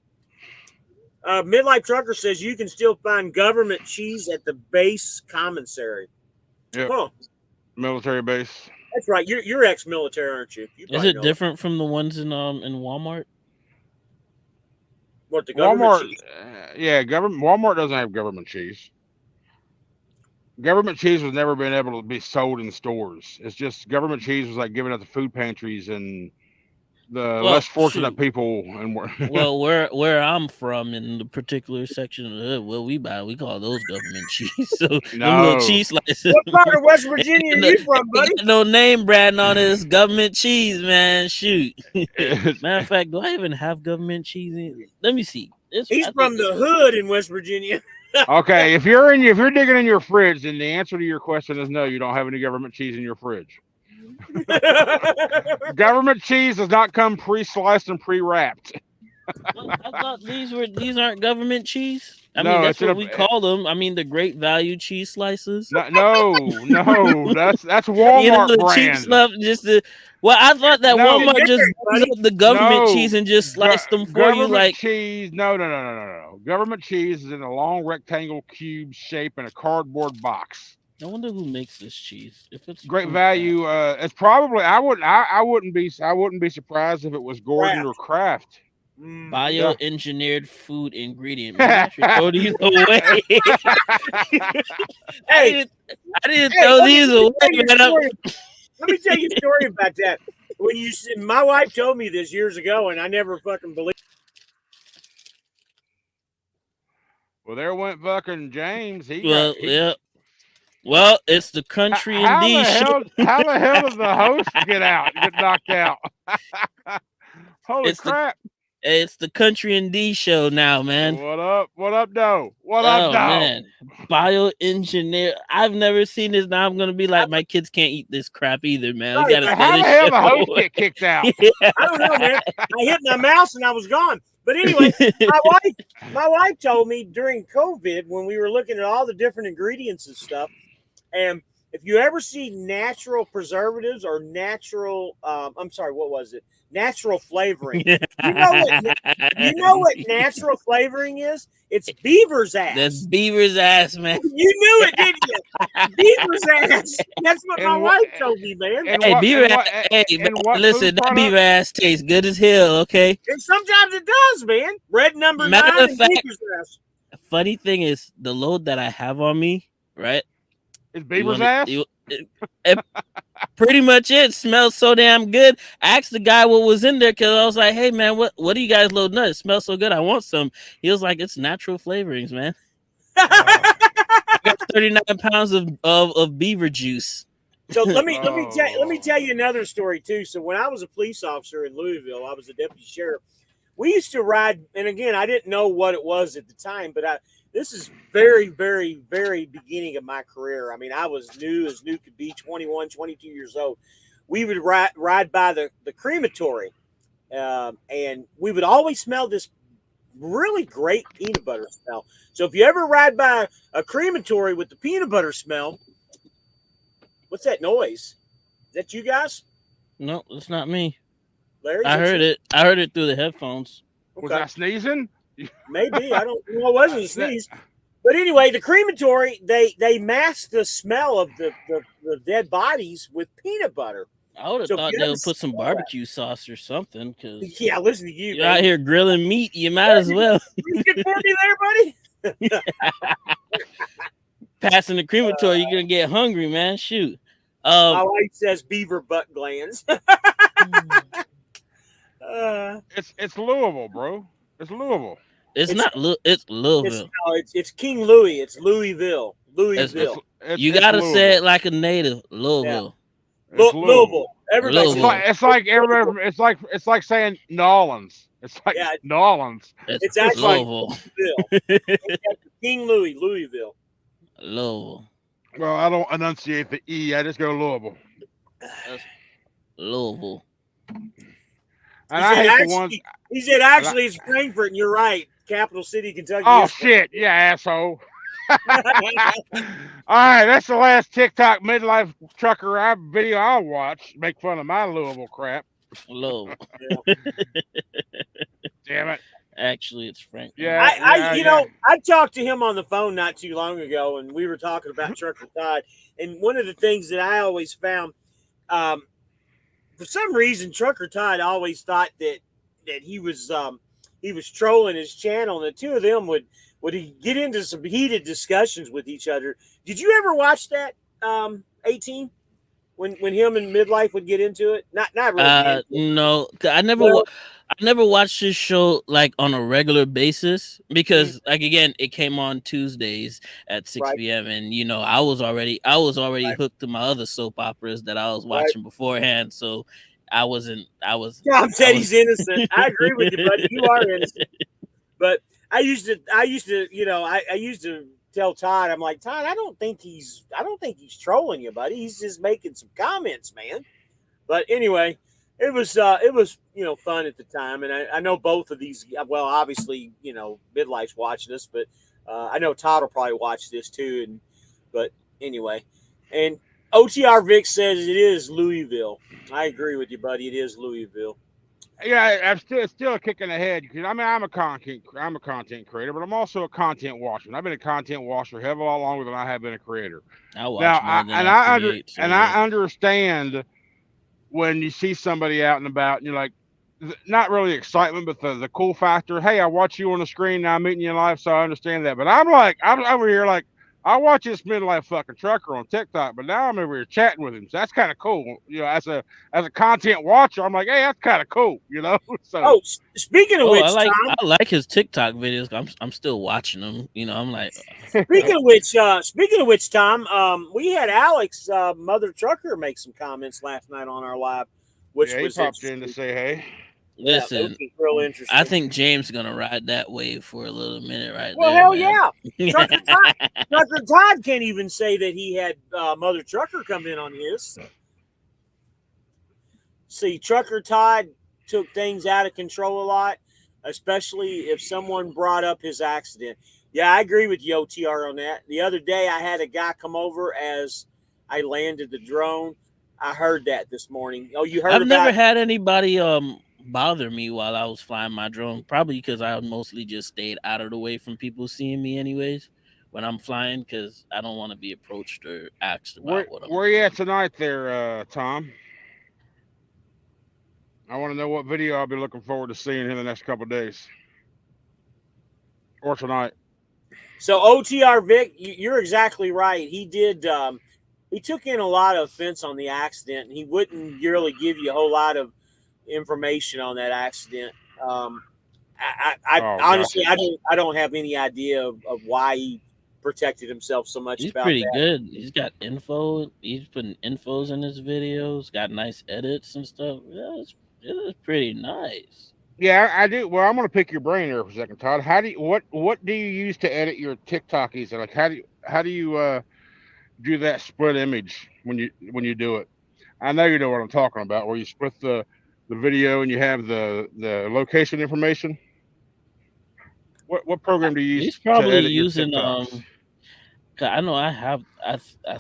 Midlife Trucker says you can still find government cheese at the base commissary. Yep. Huh. Military base. That's right. You're ex-military, aren't you? Is it different from the ones in Walmart? What, the government Walmart? cheese? Walmart doesn't have government cheese. Government cheese was never been able to be sold in stores. It's just government cheese was like given out to food pantries and the less fortunate people. And well, where I'm from in the particular section of the hood, we call those government cheese. So them little cheese slices. What part of West Virginia are you from, buddy? No name brand on this government cheese, man. Shoot. Matter of fact, do I even have government cheese in? Let me see. He's from the hood in West Virginia. Okay, if you're digging in your fridge, then the answer to your question is no. You don't have any government cheese in your fridge. Government cheese does not come pre-sliced and pre-wrapped. I thought these aren't government cheese. I mean, that's what we call them. I mean, the Great Value cheese slices. No, that's Walmart brand. Well, I thought that Walmart just brings up the government cheese and just sliced them for you. Like cheese, no. Government cheese is in a long rectangle cube shape in a cardboard box. I wonder who makes this cheese. If it's Great Value, it's probably I wouldn't be surprised if it was Gordon or Kraft. Bioengineered food ingredient. Maybe I should throw these away. I didn't throw these away. Let me tell you a story about that. My wife told me this years ago, and I never fucking believed. Well, there went fucking James. Well, it's the Country and D show. How the hell did the host get knocked out? Holy crap. It's the Country and D show now, man. What up? What up, though? What up, though? Man. Bioengineer. I've never seen this. Now I'm gonna be like, my kids can't eat this crap either, man. How the hell the host get kicked out? Yeah. I don't know, man. I hit my mouse and I was gone. But anyway, my wife told me during COVID when we were looking at all the different ingredients and stuff, and if you ever see natural preservatives or natural, natural flavoring. You know what natural flavoring is? It's beaver's ass. That's beaver's ass, man. You knew it, didn't you? Beaver's ass. That's what my wife told me, man. Hey, listen, that beaver ass tastes good as hell, okay? And sometimes it does, man. Red number 9 and beaver's ass. Funny thing is, the load that I have on me, right? Is beaver's ass? Pretty much it. Smells so damn good. I asked the guy what was in there because I was like, hey man, what are you guys loading up? It smells so good. I want some. He was like, it's natural flavorings, man. I got 39 pounds of beaver juice. So let me tell you another story too. So when I was a police officer in Louisville, I was a deputy sheriff. We used to ride, and again, I didn't know what it was at the time, but this is very, very, very beginning of my career. I mean, I was new as new could be, 21, 22 years old. We would ride by the crematory, and we would always smell this really great peanut butter smell. So if you ever ride by a crematory with the peanut butter smell, what's that noise? Is that you guys? No, it's not me. Larry? I heard it. I heard it through the headphones. Was I sneezing? Maybe. I don't know. It wasn't a sneeze. But anyway, the crematory, they mask the smell of the dead bodies with peanut butter. I would have So if thought you they ever would put some smell barbecue sauce or something. Cause Yeah, listen to you. you're out here grilling meat. You might as well. You get for me there, buddy? Passing the crematory, you're gonna get hungry, man. Shoot. My wife says beaver butt glands. It's Louisville, bro. It's Louisville. It's not. It's Louisville. It's King Louis. It's Louisville. Louisville. You gotta say it like a native. Louisville. Louisville. Everybody Louisville. It's like everybody. It's like saying Nolans. It's like Nolans. It's actually Louisville. King Louis, Louisville. Louisville. Well, I don't enunciate the E. I just go Louisville. That's Louisville. And I hate the ones. He said actually it's Frankfurt, and you're right. Capital City, Kentucky. Oh shit! Yeah, asshole. All right, that's the last TikTok midlife trucker video I'll watch. Make fun of my Louisville crap. Louisville. Damn it. Actually, it's Frank. Yeah, I talked to him on the phone not too long ago, and we were talking about Trucker Todd. And one of the things that I always found, for some reason, Trucker Todd always thought that he was trolling his channel, and the two of them would get into some heated discussions with each other. Did you ever watch that? 18 when him and Midlife would get into it? Not really. No, I never watched this show like on a regular basis because like again it came on Tuesdays at 6 p.m. and I was already hooked to my other soap operas that I was watching beforehand, so I wasn't. Tom said he's innocent. I agree with you, buddy. You are innocent. But I used to tell Todd, I'm like, Todd, I don't think he's trolling you, buddy. He's just making some comments, man. But anyway, it was fun at the time, and I know both of these. Well, obviously, Midlife's watching us, but I know Todd will probably watch this too. But anyway, and OTR Vic says it is Louisville. I agree with you, buddy. It is Louisville. Yeah, I'm still kicking ahead because I'm a content creator, but I'm also a content washer. And I've been a content washer a hell of a lot longer than I have been a creator. I understand when you see somebody out and about, and you're like, not really excitement, but the cool factor. Hey, I watch you on the screen now, I'm meeting you in life, so I understand that. But I'm over here like, I watch this midlife fucking trucker on TikTok, but now I'm over here chatting with him. So that's kind of cool. As a content watcher, I'm like, hey, that's kind of cool, So speaking of which, I like his TikTok videos. I'm still watching them. I'm like speaking of which, Tom, we had Alex Mother Trucker make some comments last night on our live, which was he popped in to say hey. Listen, real interesting. I think James is gonna ride that wave for a little minute right well, there. Well, hell yeah. Trucker Todd can't even say that he had Mother Trucker come in on his. See, Trucker Todd took things out of control a lot, especially if someone brought up his accident. Yeah, I agree with you, OTR, on that. The other day, I had a guy come over as I landed the drone. I heard that this morning. Oh, you heard? I've never had anybody bother me while I was flying my drone, probably because I mostly just stayed out of the way from people seeing me anyways when I'm flying, because I don't want to be approached or asked about where you at tonight there, Tom? I want to know what video I'll be looking forward to seeing in the next couple of days or tonight. So OTR Vic, you're exactly right. He did he took in a lot of offense on the accident, and he wouldn't really give you a whole lot of information on that accident. Honestly, I don't have any idea of why he protected himself so much. He's about pretty that. good. He's got info. He's putting infos in his videos. Got nice edits and stuff. It was pretty nice. Yeah, I do. Well, I'm gonna pick your brain here for a second, Todd. How do you, what do you use to edit your TikTokies? Like, how do you do that split image when you do it? I know you know what I'm talking about, where you split the video and you have the location information. What program do you use He's to probably edit your using TikToks? 'cause I know I have I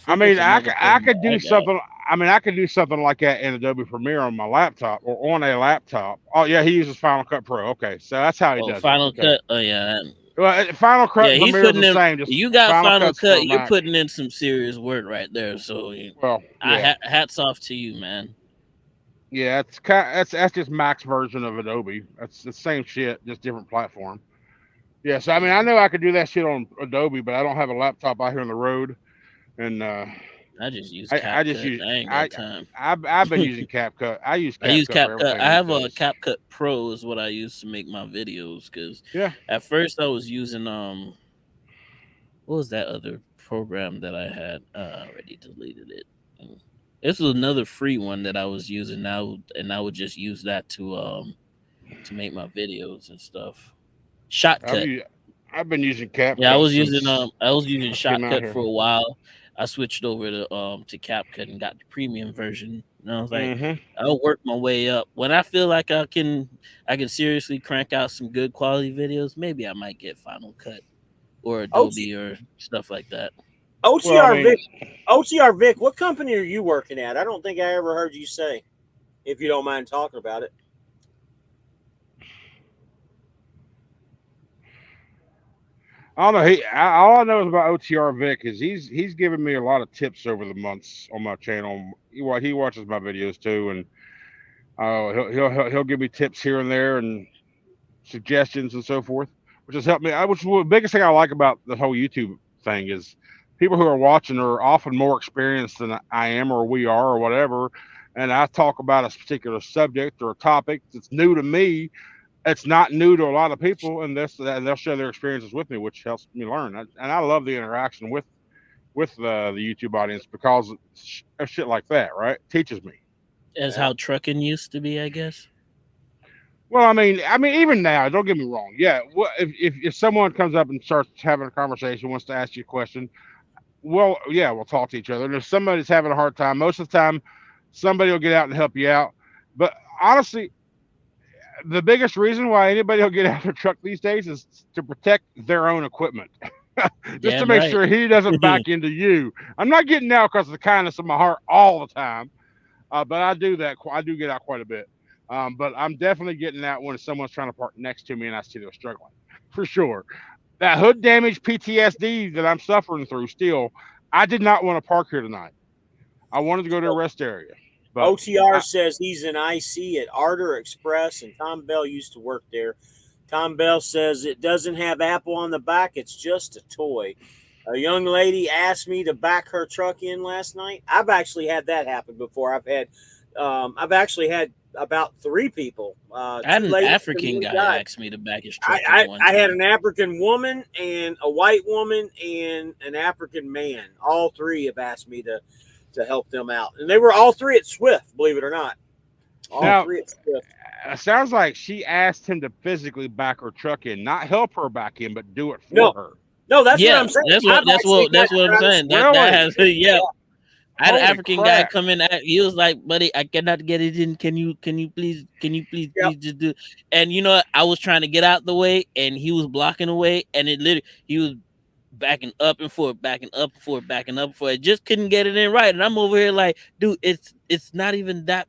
I think mean, it's another I program could that do I got. something. I mean, I could do something like that in Adobe Premiere on my laptop or on a laptop. Oh yeah, he uses Final Cut Pro. Okay, so that's how he Oh, does it. Final Okay. Cut. Oh yeah. Well, Final Cut Yeah, and he's Premiere is putting the in. same. Just You got Final Final Cut's for Cut. You're Mac. putting in some serious work right there. So Well, I yeah, hats off to you, man. yeah. It's kind. That's just Mac's version of Adobe. That's the same shit, just different platform. Yeah. So I mean, Yeah, I know I could do that shit on Adobe, but I don't have a laptop out here on the road, and I just use I just CapCut. use I ain't I. got time. I've been using CapCut. I use I use CapCut for CapCut. everything I these have a days. CapCut Pro is what I use to make my videos. Because Yeah. at first I was using what was that other program that I had? I already deleted it. This was another free one that I was using now, and I would just use that to make my videos and stuff. I've Shotcut. used, I've been using Yeah, CapCut since I was using I came out Shotcut for here. a while. I switched over to CapCut and got the premium version. And I was like, Hmm. I'll work my way up. When I feel like I can seriously crank out some good quality videos, maybe I might get Final Cut or OT, Adobe or stuff like that. Well, I OTR mean, Vic, OTR Vic, what company are you working at? I don't think I ever heard you say, if you don't mind talking about it. I don't know. All I know is about OTR Vic is he's given me a lot of tips over the months on my channel. He watches my videos too, and he'll give me tips here and there and suggestions and so forth, which has helped me. Which the biggest thing I like about the whole YouTube thing is people who are watching are often more experienced than I am or we are or whatever. And I talk about a particular subject or a topic that's new to me. It's not new to a lot of people, and they'll share their experiences with me, which helps me learn. And I love the interaction with the YouTube audience because of shit like that, right? Teaches me. As Yeah. how trucking used to be, I guess. Well, I mean, even now, don't get me wrong. Yeah, if someone comes up and starts having a conversation, wants to ask you a question, well, yeah, we'll talk to each other. And if somebody's having a hard time, most of the time, somebody will get out and help you out. But honestly, the biggest reason why anybody will get out of their truck these days is to protect their own equipment, just to Damn make right. sure he doesn't back into you. I'm not getting out because of the kindness of my heart all the time, but I do that. I do get out quite a bit. But I'm definitely getting out when someone's trying to park next to me and I see they're struggling, for sure. That hood damage PTSD that I'm suffering through still, I did not want to park here tonight. I wanted to go to a So rest area, but OTR I, says he's an IC at Ardor Express, and Tom Bell used to work there. Tom Bell says it doesn't have Apple on the back; it's just a toy. A young lady asked me to back her truck in last night. I've actually had that happen before. I've actually had about three people, I had two an ladies and African one guy guy. ask me to back his I, truck in one I had time. an African woman and a white woman and an African man. All three have asked me to help them out, and they were all three at Swift. Believe it or not, all now three at Swift. it sounds like she asked him to physically back her truck in, not help her back in, but do it for No, her. no, that's what Yeah, I'm saying. I've actually got that's what I'm saying. drivers. That Really? has yeah. I had an Holy African guy crap! come in. He was like, "Buddy, I cannot get it in. Yep. please just do?" And you know, I was trying to get out the way, and he was blocking the way, and he was backing up and forth, backing up and forth, backing up and forth. I just couldn't get it in right, and I'm over here like, dude, it's not even that.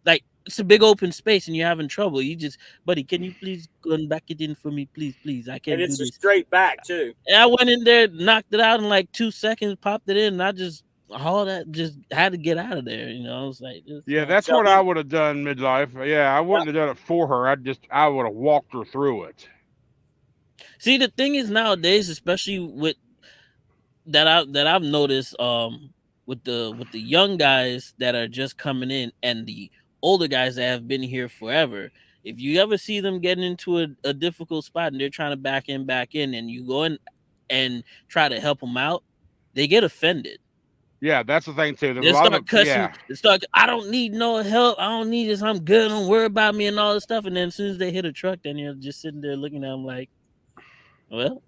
Like, it's a big open space, and you're having trouble. You just, buddy, can you please go and back it in for me, please? I And can't do it's a this. straight back too. And I went in there, knocked it out in like 2 seconds, popped it in, and I just all that just had to get out of there. You know, I was like, it's Yeah, not. that's So what I would have done midlife. Yeah, I yep. wouldn't have done it for her. I would have walked her through it. See, the thing is nowadays, especially with that I've noticed, with the young guys that are just coming in and the older guys that have been here forever. If you ever see them getting into a difficult spot and they're trying to back in, and you go in and try to help them out, they get offended. Yeah, that's the thing too. There's They a lot start of cussing. yeah. They start. I don't need no help. I don't need this. I'm good. Don't worry about me and all this stuff. And then as soon as they hit a truck, then you're just sitting there looking at them like, well,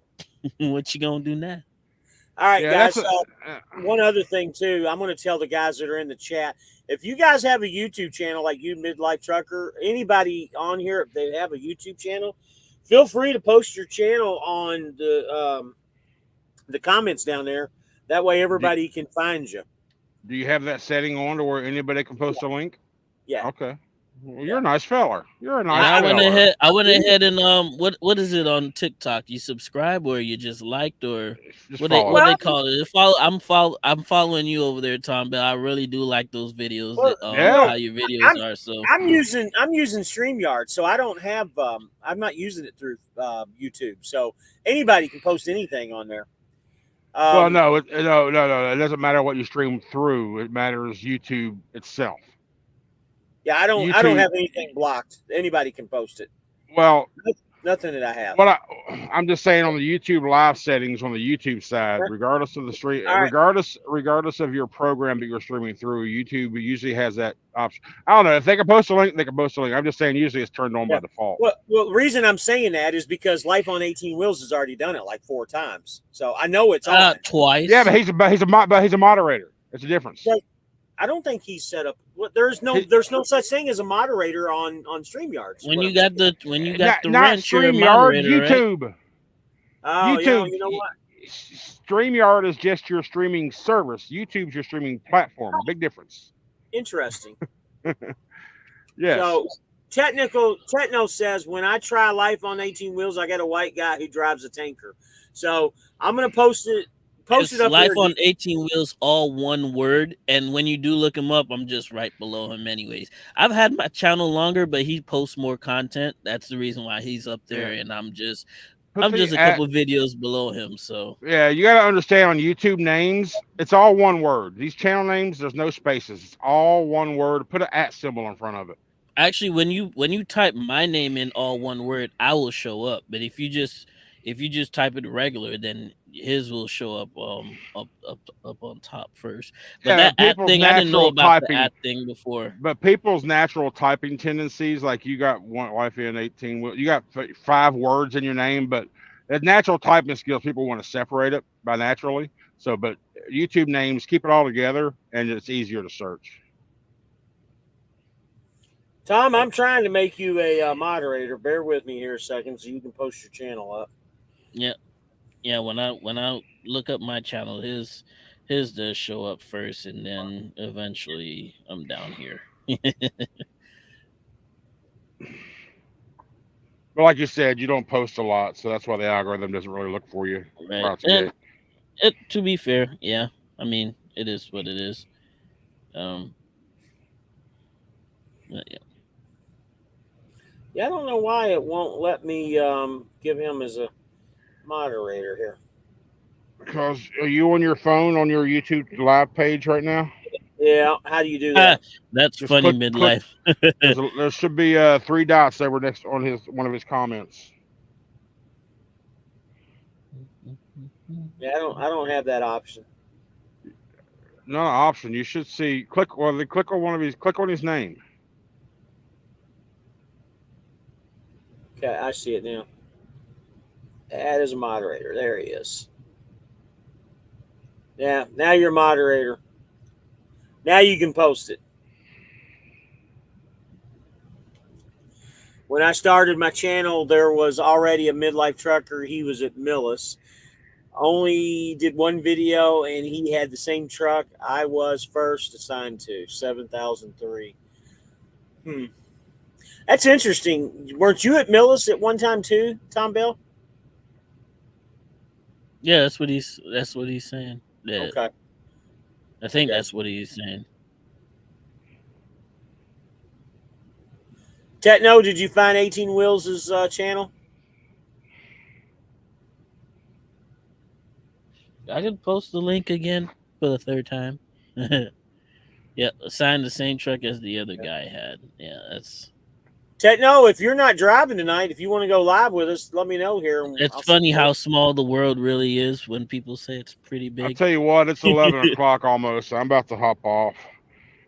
what you gonna do now? All right, Yeah, guys. that's One other thing too, I'm going to tell the guys that are in the chat. If you guys have a YouTube channel like you, Midlife Trucker, anybody on here, if they have a YouTube channel, feel free to post your channel on the comments down there. That way, everybody can find you. Do you have that setting on to where anybody can post a link? Yeah. Okay. Well, you're a nice feller. You're a nice And I feller. went ahead and what is it on TikTok? You subscribe or you just liked or Just what follow. they call it? I'm following you over there, Tom Bell. I really do like those videos. Well, yeah. How your videos are. So I'm using StreamYard, so I don't have I'm not using it through YouTube. So anybody can post anything on there. Well, no, no. It doesn't matter what you stream through. It matters YouTube itself. Yeah, I don't have anything blocked. Anybody can post it. Well, nothing that I have. Well, I'm just saying on the YouTube live settings on the YouTube side, regardless of the stream, regardless of your program that you're streaming through, YouTube usually has that option. I don't know if they can post a link, they can post a link. I'm just saying usually it's turned on by default. Well, the reason I'm saying that is because Life on 18 Wheels has already done it like 4 times, so I know it's on twice. Yeah, but he's a moderator. It's a difference. But I don't think he's set up. There's no such thing as a moderator on StreamYard. When you got the not wrench, StreamYard, YouTube. Right? Oh, YouTube. You know what? StreamYard is just your streaming service. YouTube's your streaming platform. Big difference. Interesting. Yes. So Techno says when I try Life on 18 Wheels, I got a white guy who drives a tanker. So I'm gonna post it. Post it up Life there. on 18 Wheels, all one word. And when you do look him up, I'm just right below him anyways. I've had my channel longer, but he posts more content. That's the reason why he's up there. And I'm just a couple videos below him. So yeah, you got to understand on YouTube names, it's all one word. These channel names, there's no spaces. It's all one word. Put an @ symbol in front of it. Actually, when you type my name in all one word, I will show up. But if you just type it regular, then his will show up up on top first. But yeah, that @ thing, I didn't know about the @ thing before. But people's natural typing tendencies, like you got one Life in 18, you got 5 words in your name, but the natural typing skills, people want to separate it by naturally. So, but YouTube names, keep it all together, and it's easier to search. Tom, I'm trying to make you a moderator. Bear with me here a second so you can post your channel up. Yeah. When I look up my channel, his does show up first, and then eventually I'm down here. But like you said, you don't post a lot, so that's why the algorithm doesn't really look for you. Right. To be fair, yeah. I mean, it is what it is. Yeah. Yeah, I don't know why it won't let me give him as a moderator here. Because are you on your phone on your YouTube live page right now? Yeah. How do you do that? That's just funny, Midlife. There should be 3 dots over next on one of his comments. Yeah, I don't have that option. No option. You should see click on his name. Okay, I see it now. Add as a moderator. There he is. Yeah, now you're a moderator. Now you can post it. When I started my channel, there was already a Midlife Trucker. He was at Millis. Only did one video, and he had the same truck I was first assigned to, 7003. That's interesting. Weren't you at Millis at one time too, Tom Bell? Yeah, that's what he's saying. Yeah. Okay. I think that's what he's saying. Techno, did you find 18 Wheels' channel? I could post the link again for the 3rd time. Yeah, assign the same truck as the other guy had. Yeah, that's. Techno, if you're not driving tonight, if you want to go live with us, let me know here. It's funny how small the world really is when people say it's pretty I'll big. tell you what, it's 11 o'clock almost. So I'm about to hop off.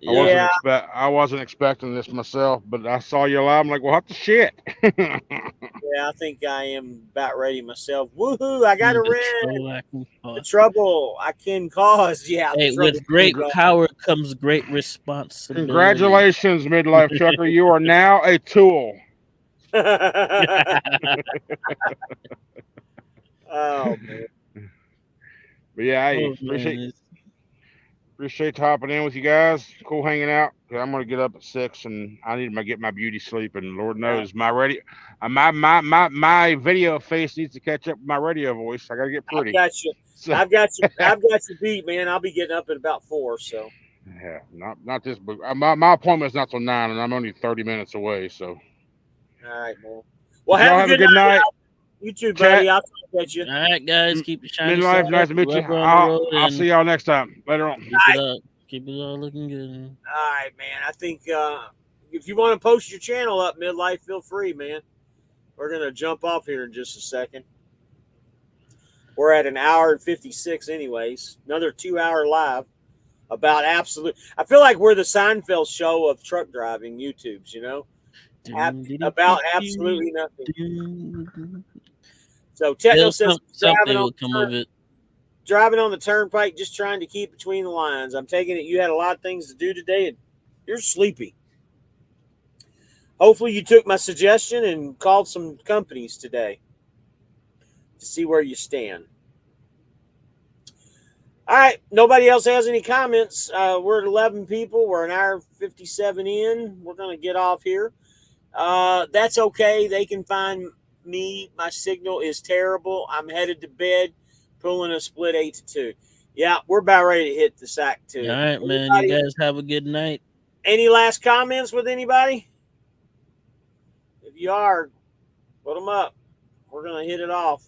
Yeah. I wasn't expecting this myself, but I saw you live. I'm like, well, what the shit? Yeah, I think I am about ready myself. Woohoo! I got a red. The trouble I can cause. Yeah. Hey, with great power comes great responsibility. Congratulations, midlife trucker. You are now a tool. Oh man. But yeah, I appreciate hopping in with you guys. Cool hanging out. I'm gonna get up at 6 and I need to get my beauty sleep. And Lord knows my video face needs to catch up with my radio voice. I gotta get pretty. I got you. So, I've got you beat, man. I'll be getting up at about 4. So yeah, not this, but my appointment's not till 9, and I'm only 30 minutes away. So all right, man. Well, have a good night. You too, buddy. I'll talk at you. All right, guys. Keep it shining. Midlife, nice to meet you. I'll see y'all next time. Later on. Keep it all looking good. All right, man. I think if you want to post your channel up, Midlife, feel free, man. We're going to jump off here in just a second. We're at an hour and 56 anyways. Another 2-hour live about absolute. I feel like we're the Seinfeld show of truck driving YouTubes, you know? About absolutely nothing. So Techno says something will come of it. Driving on the turnpike, just trying to keep between the lines. I'm taking it you had a lot of things to do today and you're sleepy. Hopefully you took my suggestion and called some companies today to see where you stand. All right. Nobody else has any comments. We're at 11 people. We're an hour 57 in. We're going to get off here. That's okay. They can find me. My signal is terrible. I'm headed to bed, pulling a split 8-2. Yeah, we're about ready to hit the sack too. All right, man. You guys have a good night. Any last comments with anybody? If you are, put them up. We're going to hit it off.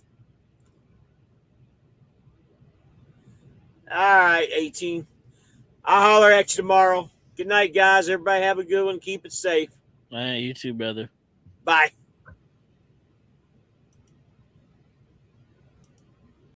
All right, 18. I'll holler at you tomorrow. Good night, guys. Everybody have a good one. Keep it safe. All right, you too, brother. Bye.